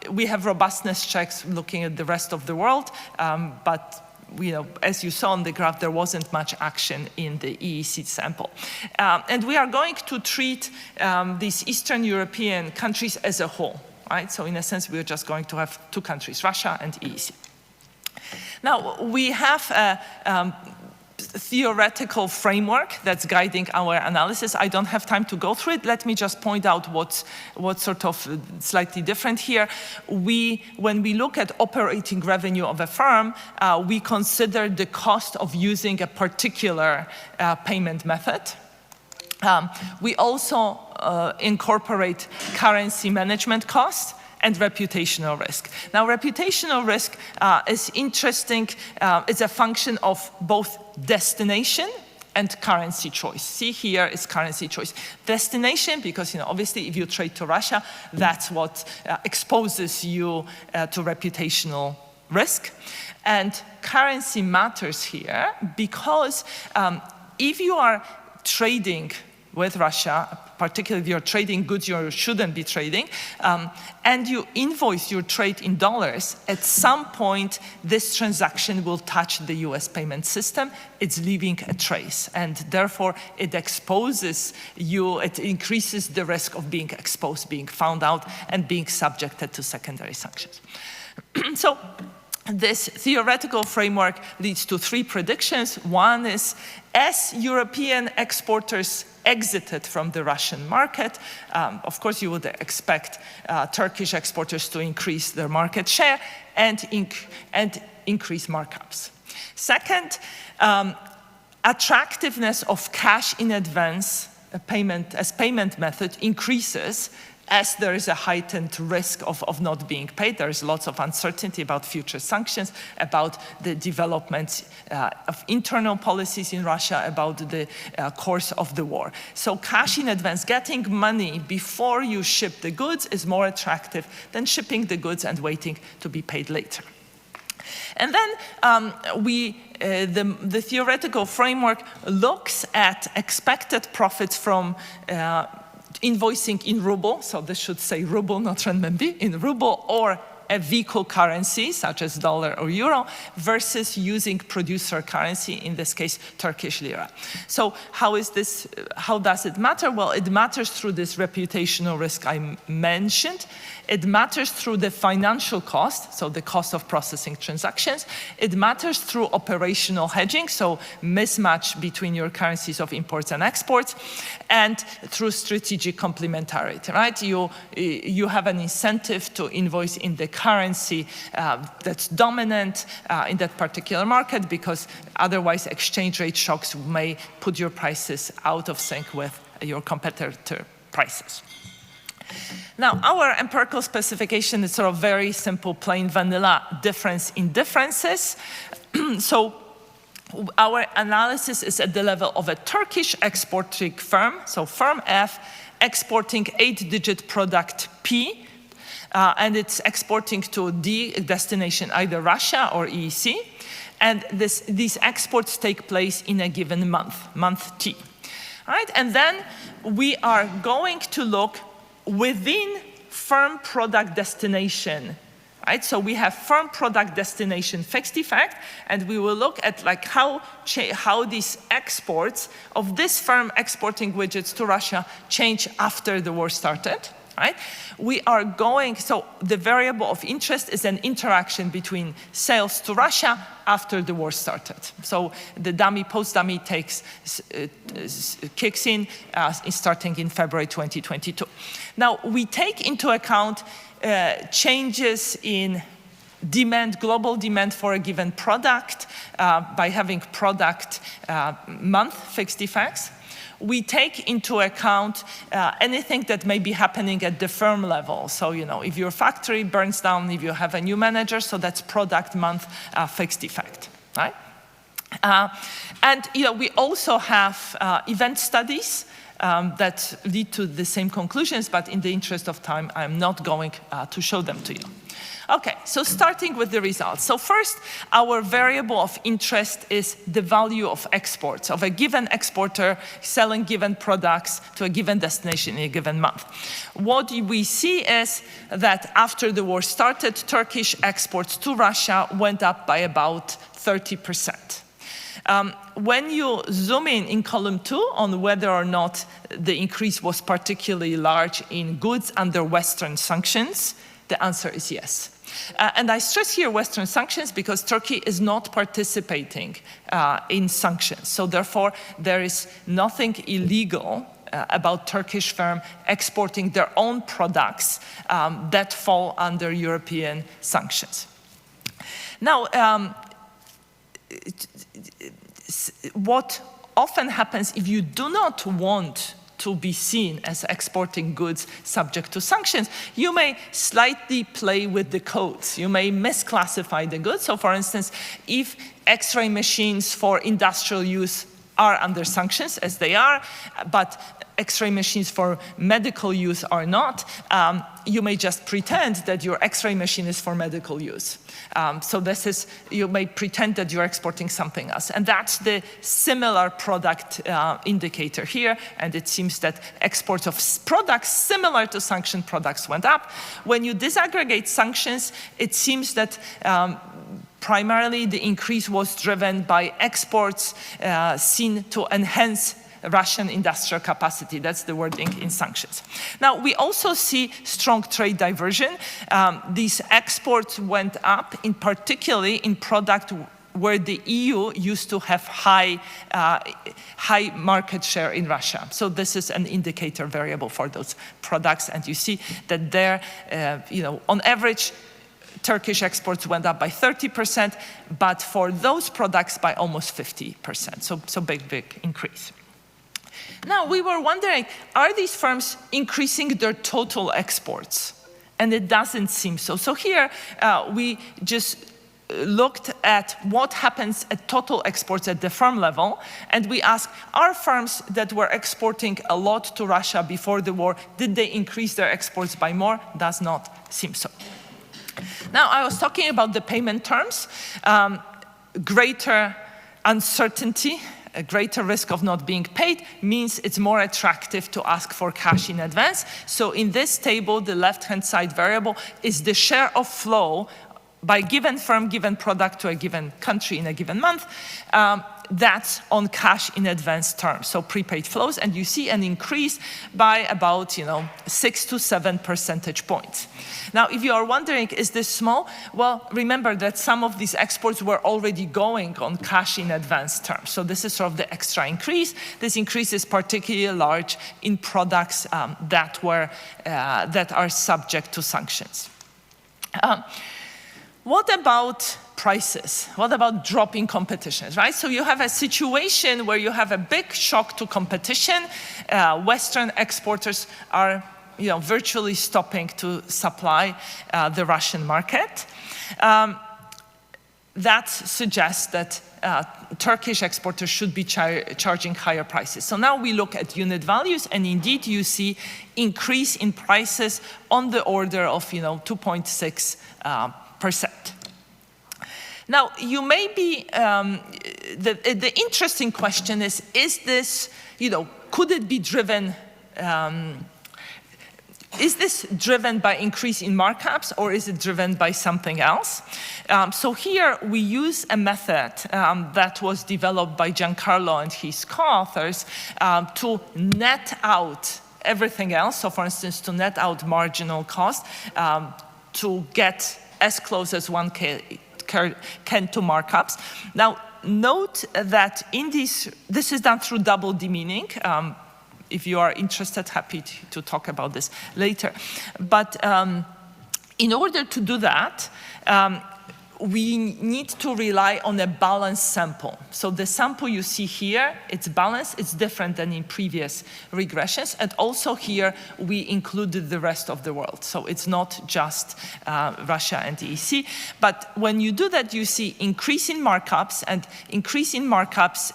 We have robustness checks looking at the rest of the world, but as you saw on the graph, there wasn't much action in the EEC sample. And we are going to treat these Eastern European countries as a whole. right? So in a sense, we're just going to have two countries, Russia and EEC. Now, we have a theoretical framework that's guiding our analysis. I don't have time to go through it. Let me just point out what's sort of slightly different here. When we look at operating revenue of a firm, we consider the cost of using a particular payment method. We also incorporate currency management costs and reputational risk. Now, reputational risk is interesting. It's a function of both destination and currency choice. See, here is currency choice. Destination, because obviously if you trade to Russia, that's what exposes you to reputational risk. And currency matters here because if you are trading with Russia, particularly if you're trading goods you shouldn't be trading, and you invoice your trade in dollars, at some point this transaction will touch the US payment system. It's leaving a trace, and therefore it exposes you, it increases the risk of being exposed, being found out, and being subjected to secondary sanctions. So this theoretical framework leads to three predictions. One is, as European exporters exited from the Russian market, of course you would expect Turkish exporters to increase their market share and increase markups. Second, attractiveness of cash in advance payment method increases as there is a heightened risk of not being paid. There is lots of uncertainty about future sanctions, about the development of internal policies in Russia, about the course of the war. So cash in advance, getting money before you ship the goods, is more attractive than shipping the goods and waiting to be paid later. And then the theoretical framework looks at expected profits from invoicing in ruble, so this should say ruble, not renminbi, in ruble or a vehicle currency, such as dollar or euro, versus using producer currency, in this case, Turkish lira. So how does it matter? Well, it matters through this reputational risk I mentioned. It matters through the financial cost, so the cost of processing transactions. It matters through operational hedging, so mismatch between your currencies of imports and exports, and through strategic complementarity, right? You have an incentive to invoice in the currency that's dominant in that particular market, because otherwise exchange rate shocks may put your prices out of sync with your competitor prices. Now, our empirical specification is sort of very simple, plain vanilla difference in differences. So our analysis is at the level of a Turkish exporting firm, so firm F, exporting 8-digit product P, and it's exporting to the destination, either Russia or EEC, and these exports take place in a given month T. Right? And then we are going to look within firm product destination, right? So we have firm product destination fixed effect, and we will look at like how these exports of this firm exporting widgets to Russia change after the war started, right? We are going, so the variable of interest is an interaction between sales to Russia after the war started. So the dummy, post-dummy kicks in starting in February 2022. Now, we take into account changes in demand, global demand for a given product by having product month fixed effects. We take into account anything that may be happening at the firm level. So, if your factory burns down, if you have a new manager, so that's product month fixed effect, right? And, we also have event studies that lead to the same conclusions, but in the interest of time, I'm not going to show them to you. Okay, so starting with the results. So first, our variable of interest is the value of exports, of a given exporter selling given products to a given destination in a given month. What we see is that after the war started, Turkish exports to Russia went up by about 30%. When you zoom in column 2 on whether or not the increase was particularly large in goods under Western sanctions, the answer is yes. And I stress here Western sanctions because Turkey is not participating in sanctions. So therefore, there is nothing illegal about Turkish firms exporting their own products that fall under European sanctions. Now, what often happens if you do not want to be seen as exporting goods subject to sanctions, you may slightly play with the codes. You may misclassify the goods. So for instance, if X-ray machines for industrial use are under sanctions, as they are, but X-ray machines for medical use are not, you may just pretend that your X-ray machine is for medical use. So this is, you may pretend that you're exporting something else. And that's the similar product indicator here. And it seems that exports of products similar to sanctioned products went up. When you disaggregate sanctions, it seems that primarily the increase was driven by exports seen to enhance Russian industrial capacity. That's the wording in sanctions. Now, we also see strong trade diversion. These exports went up, in particularly in product where the EU used to have high market share in Russia. So this is an indicator variable for those products. And you see that there, on average, Turkish exports went up by 30%, but for those products by almost 50%. So big increase. Now, we were wondering, are these firms increasing their total exports? And it doesn't seem so. So here, we just looked at what happens at total exports at the firm level, and we asked, are firms that were exporting a lot to Russia before the war, did they increase their exports by more? Does not seem so. Now, I was talking about the payment terms, greater uncertainty, a greater risk of not being paid means it's more attractive to ask for cash in advance. So in this table, the left-hand side variable is the share of flow by given firm, given product to a given country in a given month. That's on cash in advance terms, so prepaid flows, and you see an increase by about 6 to 7 percentage points. Now, if you are wondering, is this small? Well, remember that some of these exports were already going on cash in advance terms, so this is sort of the extra increase. This increase is particularly large in products that are subject to sanctions. What about prices? What about dropping competitions, right? So you have a situation where you have a big shock to competition. Western exporters are virtually stopping to supply the Russian market. That suggests that Turkish exporters should be charging higher prices. So now we look at unit values, and indeed you see increase in prices on the order of 2.6%. Now, you may be, the interesting question is this, could it be driven, is this driven by increase in markups, or is it driven by something else? So here we use a method that was developed by Giancarlo and his co-authors to net out everything else. So for instance, to net out marginal cost, to get as close as one can to markups. Now, note that in this is done through double demeaning. If you are interested, happy to talk about this later. But in order to do that, we need to rely on a balanced sample. So the sample you see here, it's balanced, it's different than in previous regressions. And also here, we included the rest of the world. So it's not just Russia and the EC. But when you do that, you see increase in markups, and increase in markups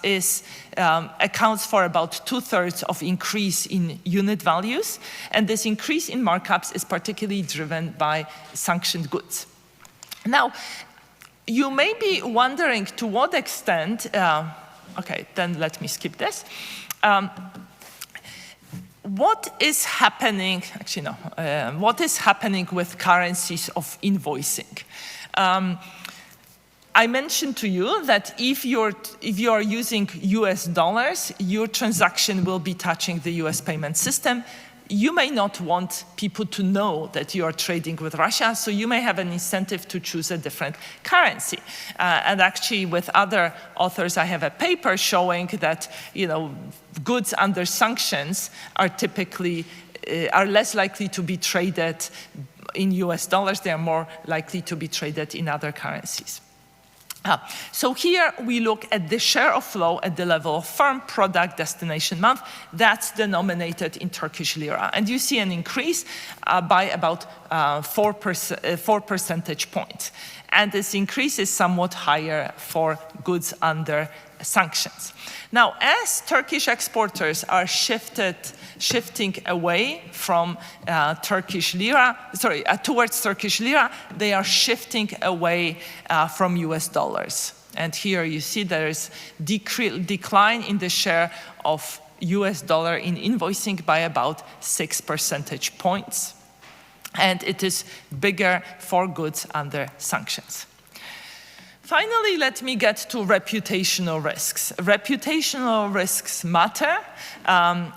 accounts for about 2/3 of increase in unit values. And this increase in markups is particularly driven by sanctioned goods. Now, you may be wondering to what extent, okay, then let me skip this. What is happening, actually no, what is happening with currencies of invoicing? I mentioned to you that if you are using US dollars, your transaction will be touching the US payment system. You may not want people to know that you are trading with Russia, so you may have an incentive to choose a different currency. And actually, with other authors, I have a paper showing that goods under sanctions are typically are less likely to be traded in US dollars. They are more likely to be traded in other currencies. So here we look at the share of flow at the level of firm, product, destination, month. That's denominated in Turkish lira. And you see an increase by about 4 percentage points. And this increase is somewhat higher for goods under sanctions. Now, as Turkish exporters are shifting away from towards Turkish lira, they are shifting away from US dollars. And here you see there is decline in the share of US dollar in invoicing by about 6 percentage points. And it is bigger for goods under sanctions. Finally, let me get to reputational risks. Reputational risks matter.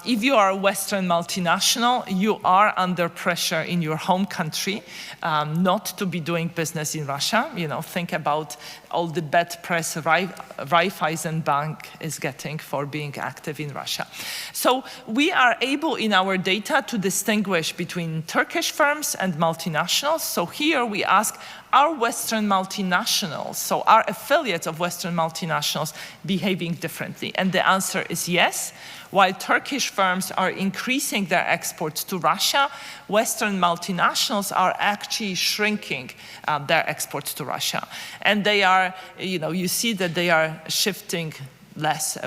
If you are a Western multinational, you are under pressure in your home country not to be doing business in Russia. Think about all the bad press Raiffeisen Bank is getting for being active in Russia. So we are able in our data to distinguish between Turkish firms and multinationals. So here we ask, are Western multinationals, so are affiliates of Western multinationals behaving differently? And the answer is yes. While Turkish firms are increasing their exports to Russia, Western multinationals are actually shrinking their exports to Russia. And they are, you see that they are shifting less,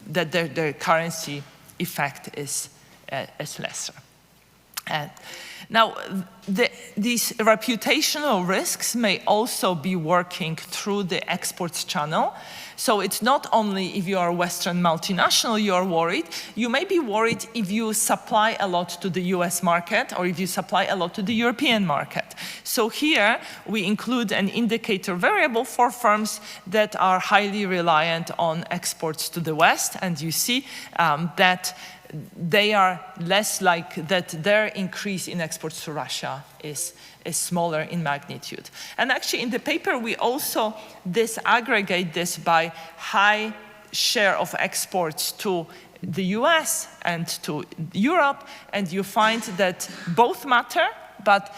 that their currency effect is lesser. Now, these reputational risks may also be working through the exports channel. So it's not only if you are a Western multinational you are worried. You may be worried if you supply a lot to the US market or if you supply a lot to the European market. So here we include an indicator variable for firms that are highly reliant on exports to the West. And you see that they are less that their increase in exports to Russia is smaller in magnitude. And actually in the paper we also disaggregate this by high share of exports to the US and to Europe, and you find that both matter, but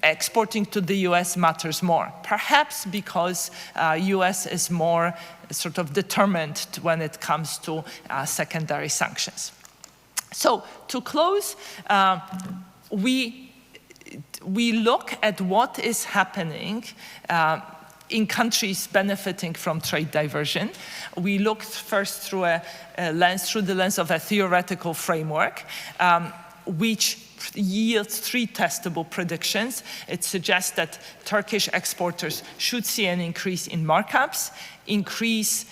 exporting to the US matters more, perhaps because US is more sort of determined when it comes to secondary sanctions. So to close, we look at what is happening in countries benefiting from trade diversion. We look first through the lens of a theoretical framework, which yields 3 testable predictions. It suggests that Turkish exporters should see an increase in markups, increase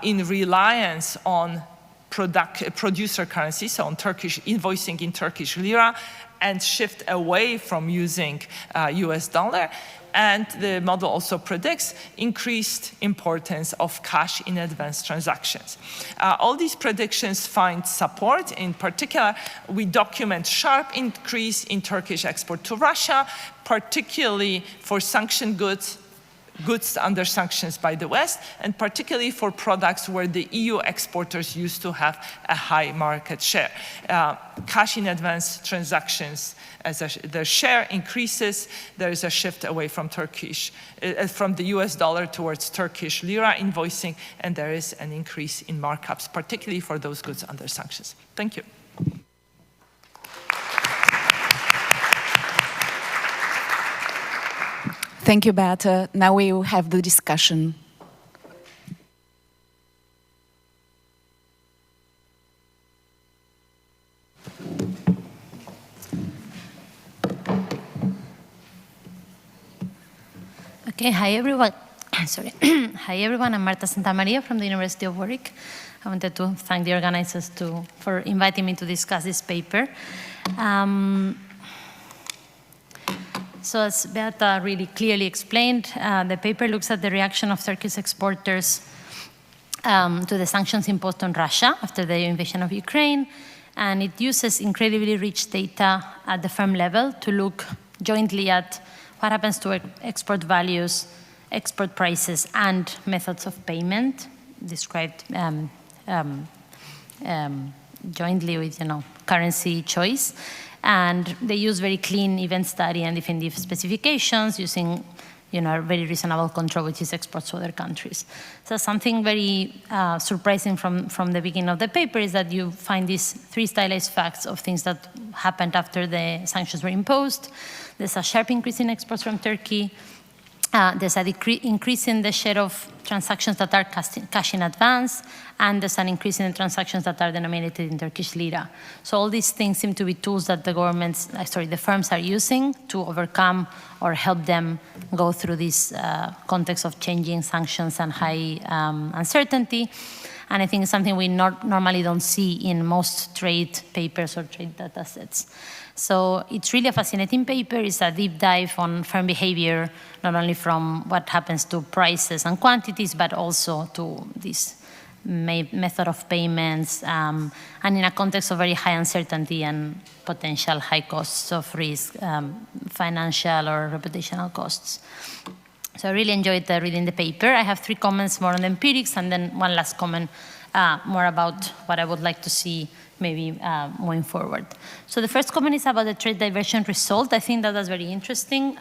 in reliance on producer currency, so on Turkish invoicing in Turkish lira, and shift away from using US dollar. And the model also predicts increased importance of cash in advance transactions. All these predictions find support. In particular, we document sharp increase in Turkish export to Russia, particularly for sanctioned goods under sanctions by the West, and particularly for products where the EU exporters used to have a high market share. Cash in advance transactions, as their share increases, there is a shift away from the US dollar towards Turkish lira invoicing, and there is an increase in markups, particularly for those goods under sanctions. Thank you. Thank you, Beata. Now we will have the discussion. Okay, hi everyone. Sorry. Hi everyone, I'm Marta Santamaria from the University of Warwick. I wanted to thank the organizers for inviting me to discuss this paper. So as Beata really clearly explained, the paper looks at the reaction of Turkish exporters to the sanctions imposed on Russia after the invasion of Ukraine, and it uses incredibly rich data at the firm level to look jointly at what happens to export values, export prices, and methods of payment described jointly with currency choice. And they use very clean event study and definitive specifications using very reasonable control, which is exports to other countries. So something very surprising from the beginning of the paper is that you find these 3 stylized facts of things that happened after the sanctions were imposed. There's a sharp increase in exports from Turkey. There's an increase in the share of transactions that are cash in advance, and there's an increase in the transactions that are denominated in Turkish lira. So all these things seem to be tools that the firms are using to overcome or help them go through this context of changing sanctions and high uncertainty. And I think it's something we normally don't see in most trade papers or trade data sets. So it's really a fascinating paper. It's a deep dive on firm behavior, not only from what happens to prices and quantities, but also to this method of payments, and in a context of very high uncertainty and potential high costs of risk, financial or reputational costs. So I really enjoyed reading the paper. I have 3 comments more on the empirics, and then one last comment more about what I would like to see maybe moving forward. So the first comment is about the trade diversion result. I think that was very interesting.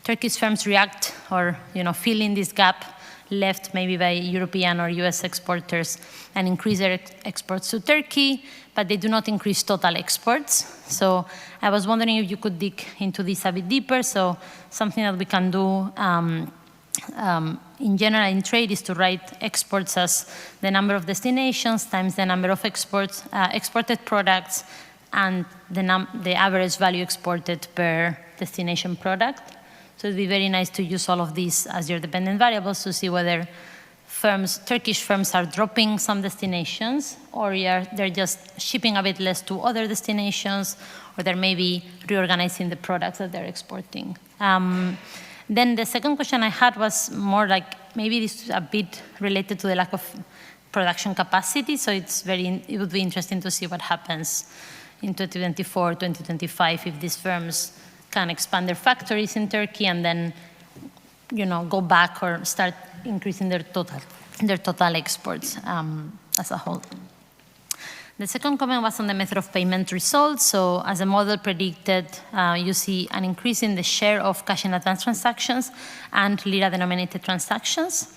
Turkish firms react or fill in this gap left maybe by European or US exporters and increase their exports to Turkey, but they do not increase total exports. So I was wondering if you could dig into this a bit deeper. So something that we can do in general in trade is to write exports as the number of destinations times the number of exported products and the average value exported per destination product. So it'd be very nice to use all of these as your dependent variables to see whether Turkish firms are dropping some destinations, or they're just shipping a bit less to other destinations, or they're maybe reorganizing the products that they're exporting. Then the second question I had was more like, maybe this is a bit related to the lack of production capacity, so it would be interesting to see what happens in 2024, 2025, if these firms can expand their factories in Turkey and then, go back or start increasing their total exports as a whole. The second comment was on the method of payment results. So as the model predicted, you see an increase in the share of cash in advance transactions and lira-denominated transactions.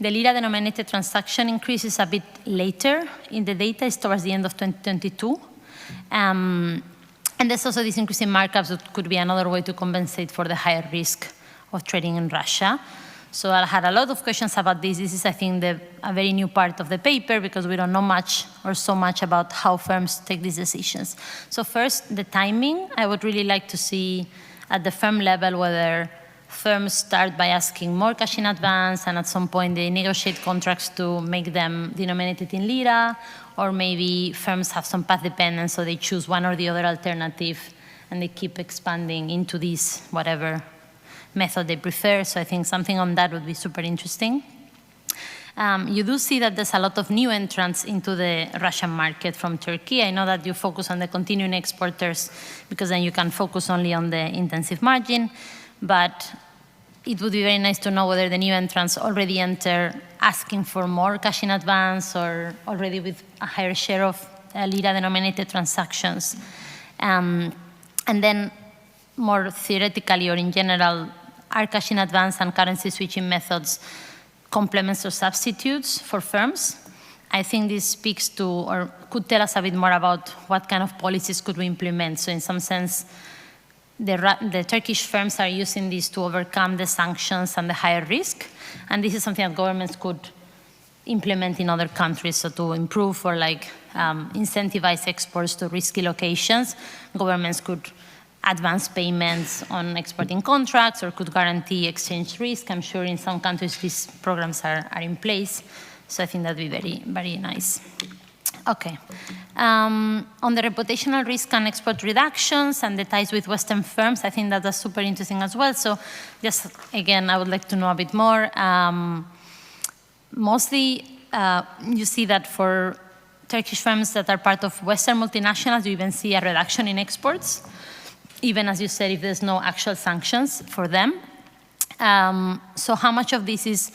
The lira-denominated transaction increases a bit later in the data. It's towards the end of 2022. And there's also this increase in markups that could be another way to compensate for the higher risk of trading in Russia. So I had a lot of questions about this. This is, I think, a very new part of the paper because we don't know much or so much about how firms take these decisions. So first, the timing. I would really like to see at the firm level whether firms start by asking more cash in advance and at some point they negotiate contracts to make them denominated in lira, or maybe firms have some path dependence, so they choose one or the other alternative and they keep expanding into this whatever method they prefer. So I think something on that would be super interesting. You do see that there's a lot of new entrants into the Russian market from Turkey. I know that you focus on the continuing exporters because then you can focus only on the intensive margin, but it would be very nice to know whether the new entrants already enter asking for more cash in advance or already with a higher share of lira-denominated transactions. And then more theoretically or in general, are cash in advance and currency switching methods complements or substitutes for firms? I think this speaks to, or could tell us a bit more about what kind of policies could we implement. So in some sense, the Turkish firms are using this to overcome the sanctions and the higher risk. And this is something that governments could implement in other countries. So to improve or incentivize exports to risky locations, governments could advance payments on exporting contracts or could guarantee exchange risk. I'm sure in some countries these programs are in place. So I think that would be very, very nice. Okay. On the reputational risk and export reductions and the ties with Western firms, I think that that's super interesting as well. So just, again, I would like to know a bit more. Mostly, you see that for Turkish firms that are part of Western multinationals, you even see a reduction in exports, even as you said, if there's no actual sanctions for them. So how much of this is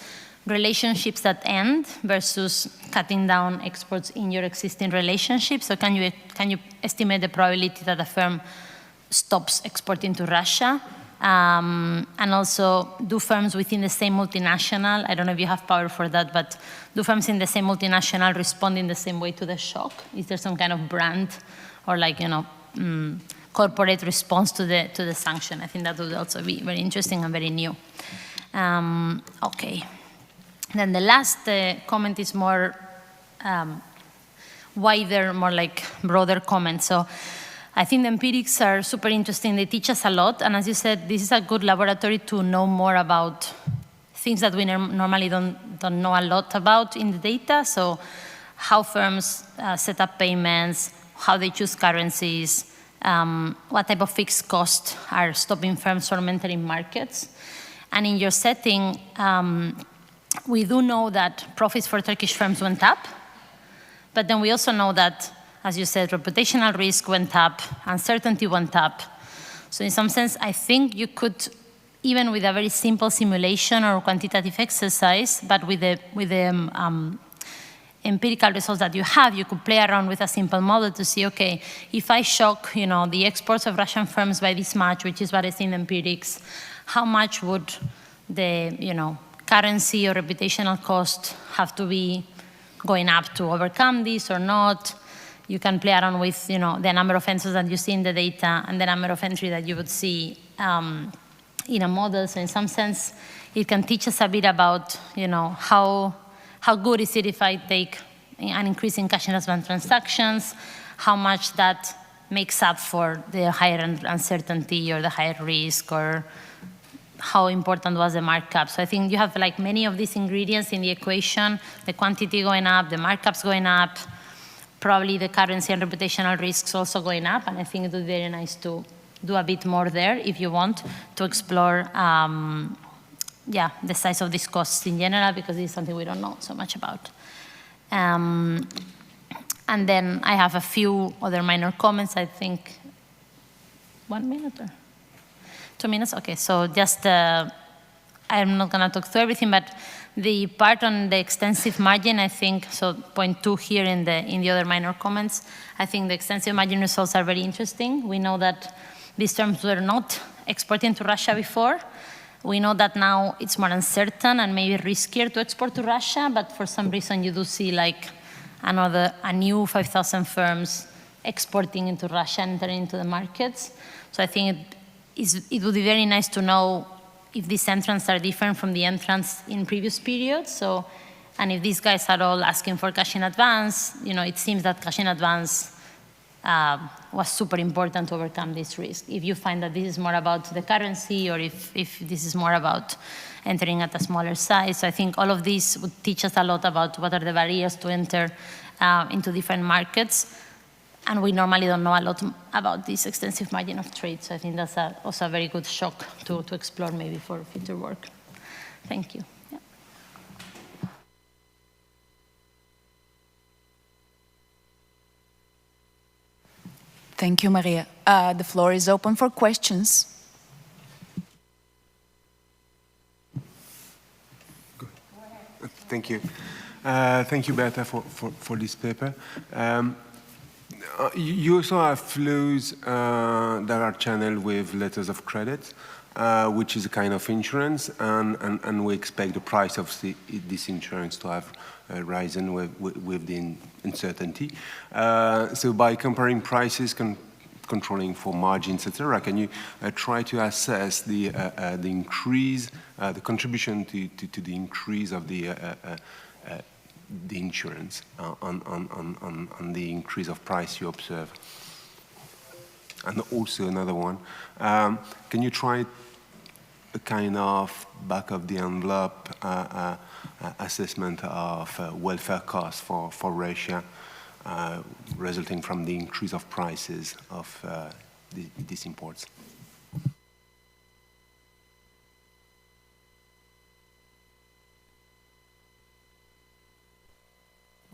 relationships that end versus cutting down exports in your existing relationships? So can you estimate the probability that a firm stops exporting to Russia? And also, do firms within the same multinational, I don't know if you have power for that, but do firms in the same multinational respond in the same way to the shock? Is there some kind of brand or like, you know, corporate response to the sanction? I think that would also be very interesting and very new. Okay. Then the last comment is more wider, more like broader comment. So I think the empirics are super interesting. They teach us a lot. And as you said, this is a good laboratory to know more about things that we normally don't know a lot about in the data. So how firms set up payments, how they choose currencies, what type of fixed costs are stopping firms from entering markets. And in your setting, we do know that profits for Turkish firms went up, but then we also know that, as you said, reputational risk went up, uncertainty went up. So in some sense, I think you could, even with a very simple simulation or quantitative exercise, but with the empirical results that you have, you could play around with a simple model to see, okay, if I shock, you know, the exports of Russian firms by this much, which is what I see in the empirics, how much would the, you know, currency or reputational cost have to be going up to overcome this or not? You can play around with, you know, the number of entries that you see in the data and the number of entries that you would see in a model. So in some sense, it can teach us a bit about, you know, how good is it if I take an increase in cash in advance transactions, how much that makes up for the higher uncertainty or the higher risk, or how important was the markup. So I think you have like many of these ingredients in the equation, the quantity going up, the markups going up, probably the currency and reputational risks also going up, and I think it would be very nice to do a bit more there if you want to explore yeah, the size of these costs in general, because it's something we don't know so much about. And then I have a few other minor comments, I think. 1 minute or 2 minutes? Okay, so just, I'm not gonna talk through everything, but the part on the extensive margin, I think, so point 2 here in the other minor comments, I think the extensive margin results are very interesting. We know that these terms were not exporting to Russia before. We know that now it's more uncertain and maybe riskier to export to Russia, but for some reason you do see like a new 5,000 firms exporting into Russia and entering into the markets. So I think it would be very nice to know if these entrants are different from the entrants in previous periods. So, and if these guys are all asking for cash in advance, you know, it seems that cash in advance was super important to overcome this risk. If you find that this is more about the currency, or if this is more about entering at a smaller size. So I think all of these would teach us a lot about what are the barriers to enter into different markets. And we normally don't know a lot about this extensive margin of trade. So I think that's also a very good shock to explore maybe for future work. Thank you. Yeah. Thank you, Maria. The floor is open for questions. Good. Thank you. Thank you, Beata, for this paper. You also have flows that are channeled with letters of credit, which is a kind of insurance, and we expect the price of this insurance to have risen with the uncertainty. So by comparing prices, controlling for margins, etc., can you try to assess the increase, the contribution to the increase of the insurance on the increase of price you observe? And also another one, can you try a kind of back of the envelope assessment of welfare costs for Russia resulting from the increase of prices of these imports.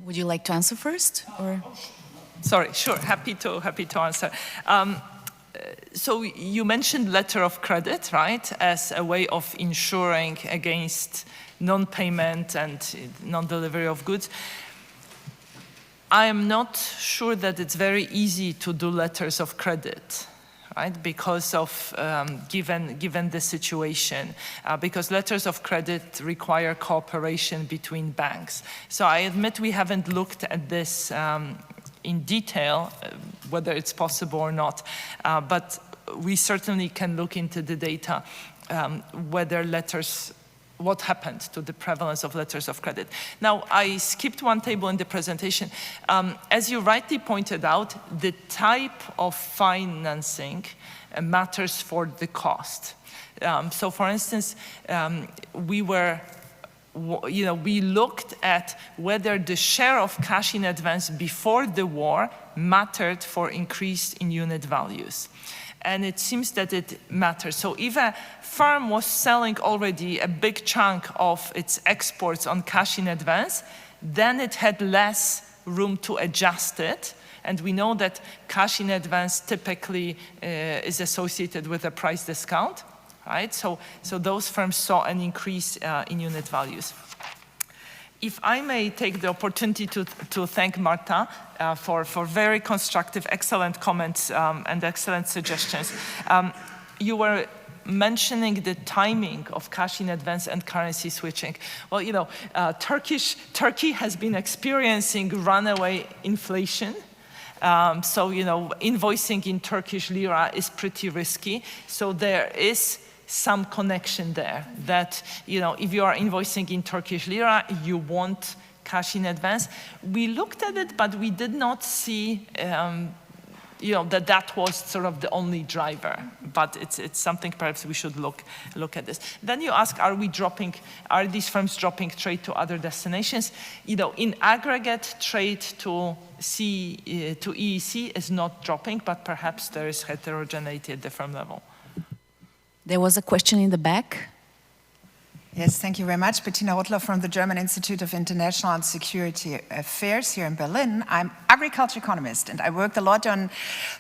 Would you like to answer first, or? Sorry, sure, happy to answer. So you mentioned letter of credit, right, as a way of ensuring against non-payment and non-delivery of goods. I am not sure that it's very easy to do letters of credit, right, because of, given the situation, because letters of credit require cooperation between banks. So I admit we haven't looked at this in detail, whether it's possible or not, but we certainly can look into the data, what happened to the prevalence of letters of credit. Now, I skipped one table in the presentation. As you rightly pointed out, the type of financing matters for the cost. So for instance, we looked at whether the share of cash in advance before the war mattered for increase in unit values. And it seems that it matters. So if a firm was selling already a big chunk of its exports on cash in advance, then it had less room to adjust it. And we know that cash in advance typically is associated with a price discount, right? So those firms saw an increase in unit values. If I may take the opportunity to thank Marta for very constructive, excellent comments and excellent suggestions. You were mentioning the timing of cash in advance and currency switching. Well, you know, Turkey has been experiencing runaway inflation. So, you know, invoicing in Turkish lira is pretty risky. So there is some connection there that, you know, if you are invoicing in Turkish lira, you want cash in advance. We looked at it, but we did not see, you know, that was sort of the only driver. But it's something perhaps we should look at this. Then you ask, are these firms dropping trade to other destinations? You know, in aggregate, trade to EEC is not dropping, but perhaps there is heterogeneity at the firm level. There was a question in the back. Yes, thank you very much. Bettina Rottler from the German Institute of International and Security Affairs here in Berlin. I'm agriculture economist, and I worked a lot on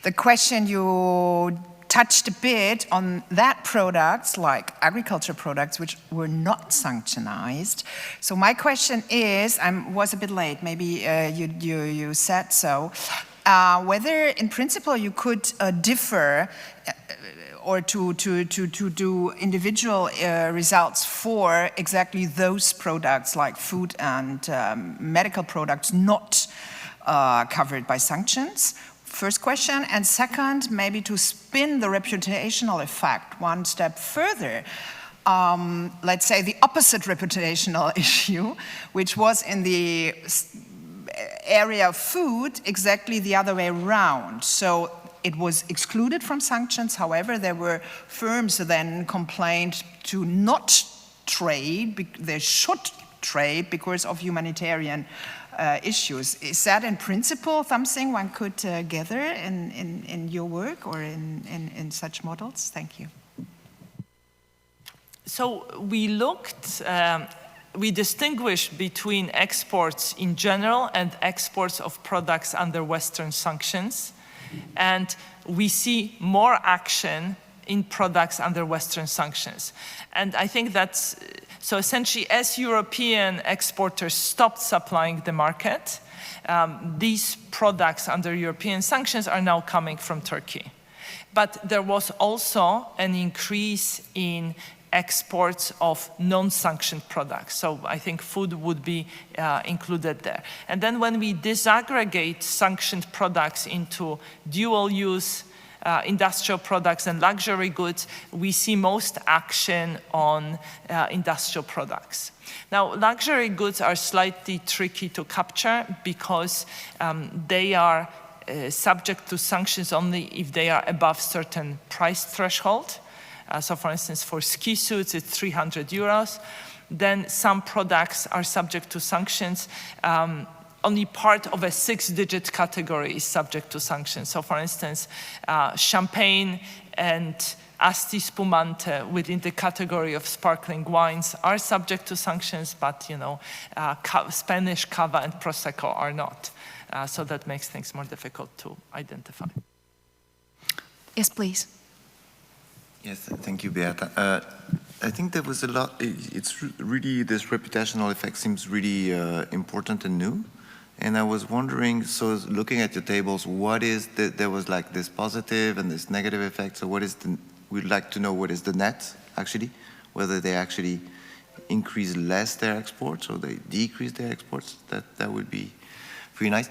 the question you touched a bit on that products, like agriculture products, which were not sanctionized. So my question is, I was a bit late, maybe you said so, whether in principle you could differ or to do individual results for exactly those products like food and medical products not covered by sanctions. First question. And second, maybe to spin the reputational effect one step further. Let's say the opposite reputational issue, which was in the area of food, exactly the other way around. So it was excluded from sanctions. However, there were firms that then complained to not trade, they should trade because of humanitarian issues. Is that in principle something one could gather in your work or in such models? Thank you. So we looked, we distinguished between exports in general and exports of products under Western sanctions. And we see more action in products under Western sanctions. And I think that's, so essentially as European exporters stopped supplying the market, these products under European sanctions are now coming from Turkey. But there was also an increase in exports of non-sanctioned products. So I think food would be included there. And then when we disaggregate sanctioned products into dual-use industrial products and luxury goods, we see most action on industrial products. Now, luxury goods are slightly tricky to capture because they are subject to sanctions only if they are above certain price threshold. So for instance, for ski suits, it's 300 euros. Then some products are subject to sanctions only part of a 6-digit category is subject to sanctions. So for instance, champagne and Asti Spumante within the category of sparkling wines are subject to sanctions, but Spanish Cava and Prosecco are not. So that makes things more difficult to identify. Yes, please. Yes, thank you, Beata. I think there was a lot, it's really, this reputational effect seems really important and new. And I was wondering, so looking at your tables, what is there was like this positive and this negative effect, so what is we'd like to know what is the net, actually, whether they actually increase less their exports or they decrease their exports. That would be pretty nice.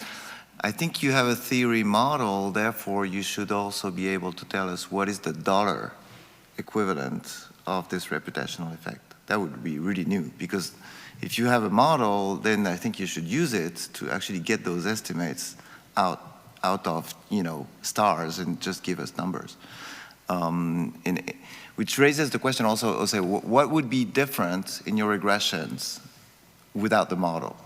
I think you have a theory model, therefore you should also be able to tell us what is the dollar equivalent of this reputational effect. That would be really new, because if you have a model, then I think you should use it to actually get those estimates out of stars and just give us numbers. Which raises the question also, what would be different in your regressions without the model?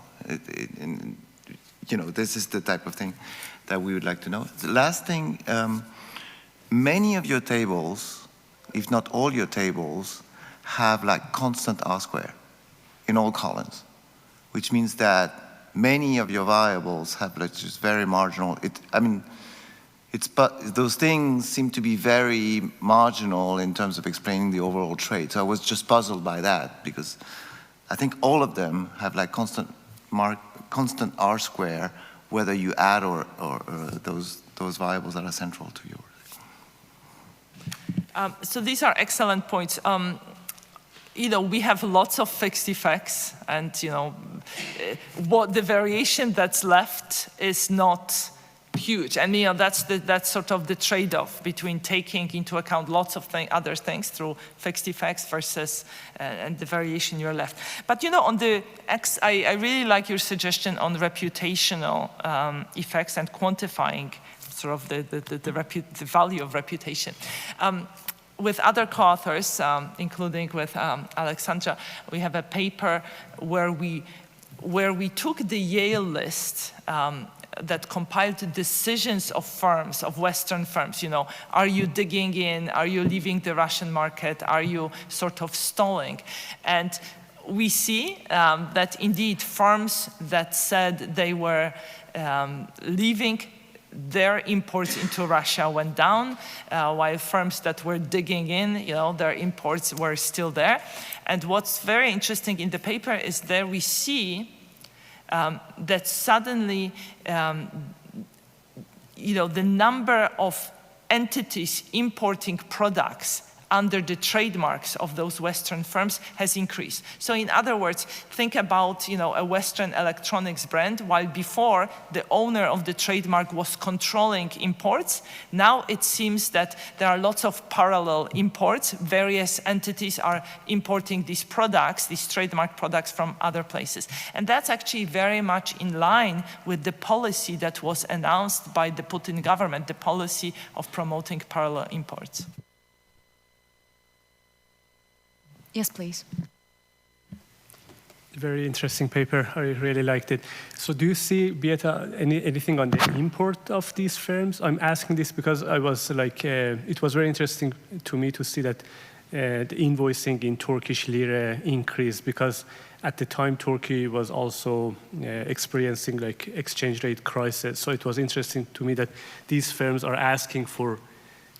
This is the type of thing that we would like to know. The last thing, many of your tables, if not all your tables, have like constant R-square in all columns, which means that many of your variables have like just very marginal. But those things seem to be very marginal in terms of explaining the overall trade. So I was just puzzled by that, because I think all of them have like constant R-square, whether you add or those variables that are central to yours. So these are excellent points. We have lots of fixed effects, and what the variation that's left is not huge, and that's sort of the trade-off between taking into account lots of other things through fixed effects versus and the variation you're left. But on the I really like your suggestion on reputational effects and quantifying sort of the value of reputation. With other co-authors, including with Aleksandra, we have a paper where we took the Yale list that compiled decisions of firms, of Western firms. Are you digging in? Are you leaving the Russian market? Are you sort of stalling? And we see that indeed firms that said they were leaving their imports into Russia went down, while firms that were digging in, their imports were still there. And what's very interesting in the paper is there we see that suddenly, the number of entities importing products under the trademarks of those Western firms has increased. So in other words, think about a Western electronics brand, while before the owner of the trademark was controlling imports. Now it seems that there are lots of parallel imports. Various entities are importing these products, these trademark products from other places. And that's actually very much in line with the policy that was announced by the Putin government, the policy of promoting parallel imports. Yes, please. Very interesting paper. I really liked it. So do you see, Beata, anything on the import of these firms? I'm asking this because I was like, it was very interesting to me to see that the invoicing in Turkish lira increased, because at the time Turkey was also experiencing like exchange rate crisis. So it was interesting to me that these firms are asking for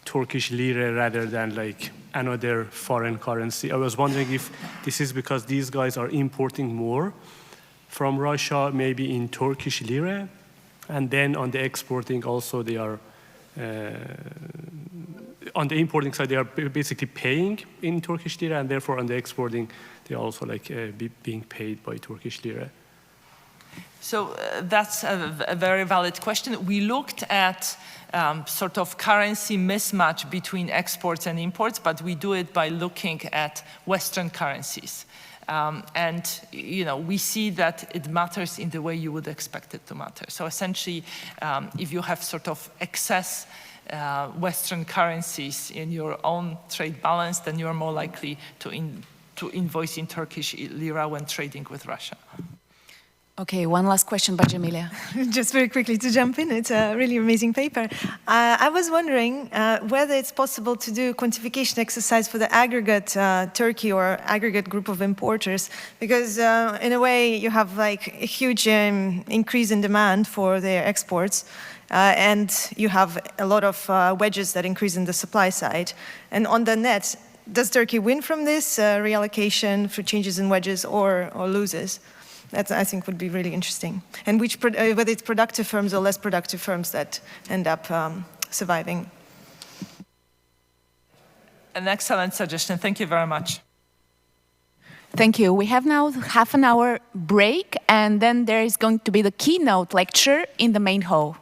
Turkish lira rather than like another foreign currency. I was wondering if this is because these guys are importing more from Russia, maybe in Turkish lira, and then on the exporting also they are, on the importing side they are basically paying in Turkish lira, and therefore on the exporting they are also like being paid by Turkish lira. So that's a very valid question. We looked at sort of currency mismatch between exports and imports, but we do it by looking at Western currencies. And we see that it matters in the way you would expect it to matter. So essentially, if you have sort of excess Western currencies in your own trade balance, then you're more likely to invoice in Turkish lira when trading with Russia. Okay, one last question by Dzhamilya. Just very quickly to jump in, it's a really amazing paper. I was wondering whether it's possible to do a quantification exercise for the aggregate Turkey or aggregate group of importers, because in a way you have like a huge increase in demand for their exports, and you have a lot of wedges that increase in the supply side. And on the net, does Turkey win from this reallocation for changes in wedges or loses? That, I think, would be really interesting. And whether it's productive firms or less productive firms that end up surviving. An excellent suggestion. Thank you very much. Thank you. We have now half an hour break, and then there is going to be the keynote lecture in the main hall.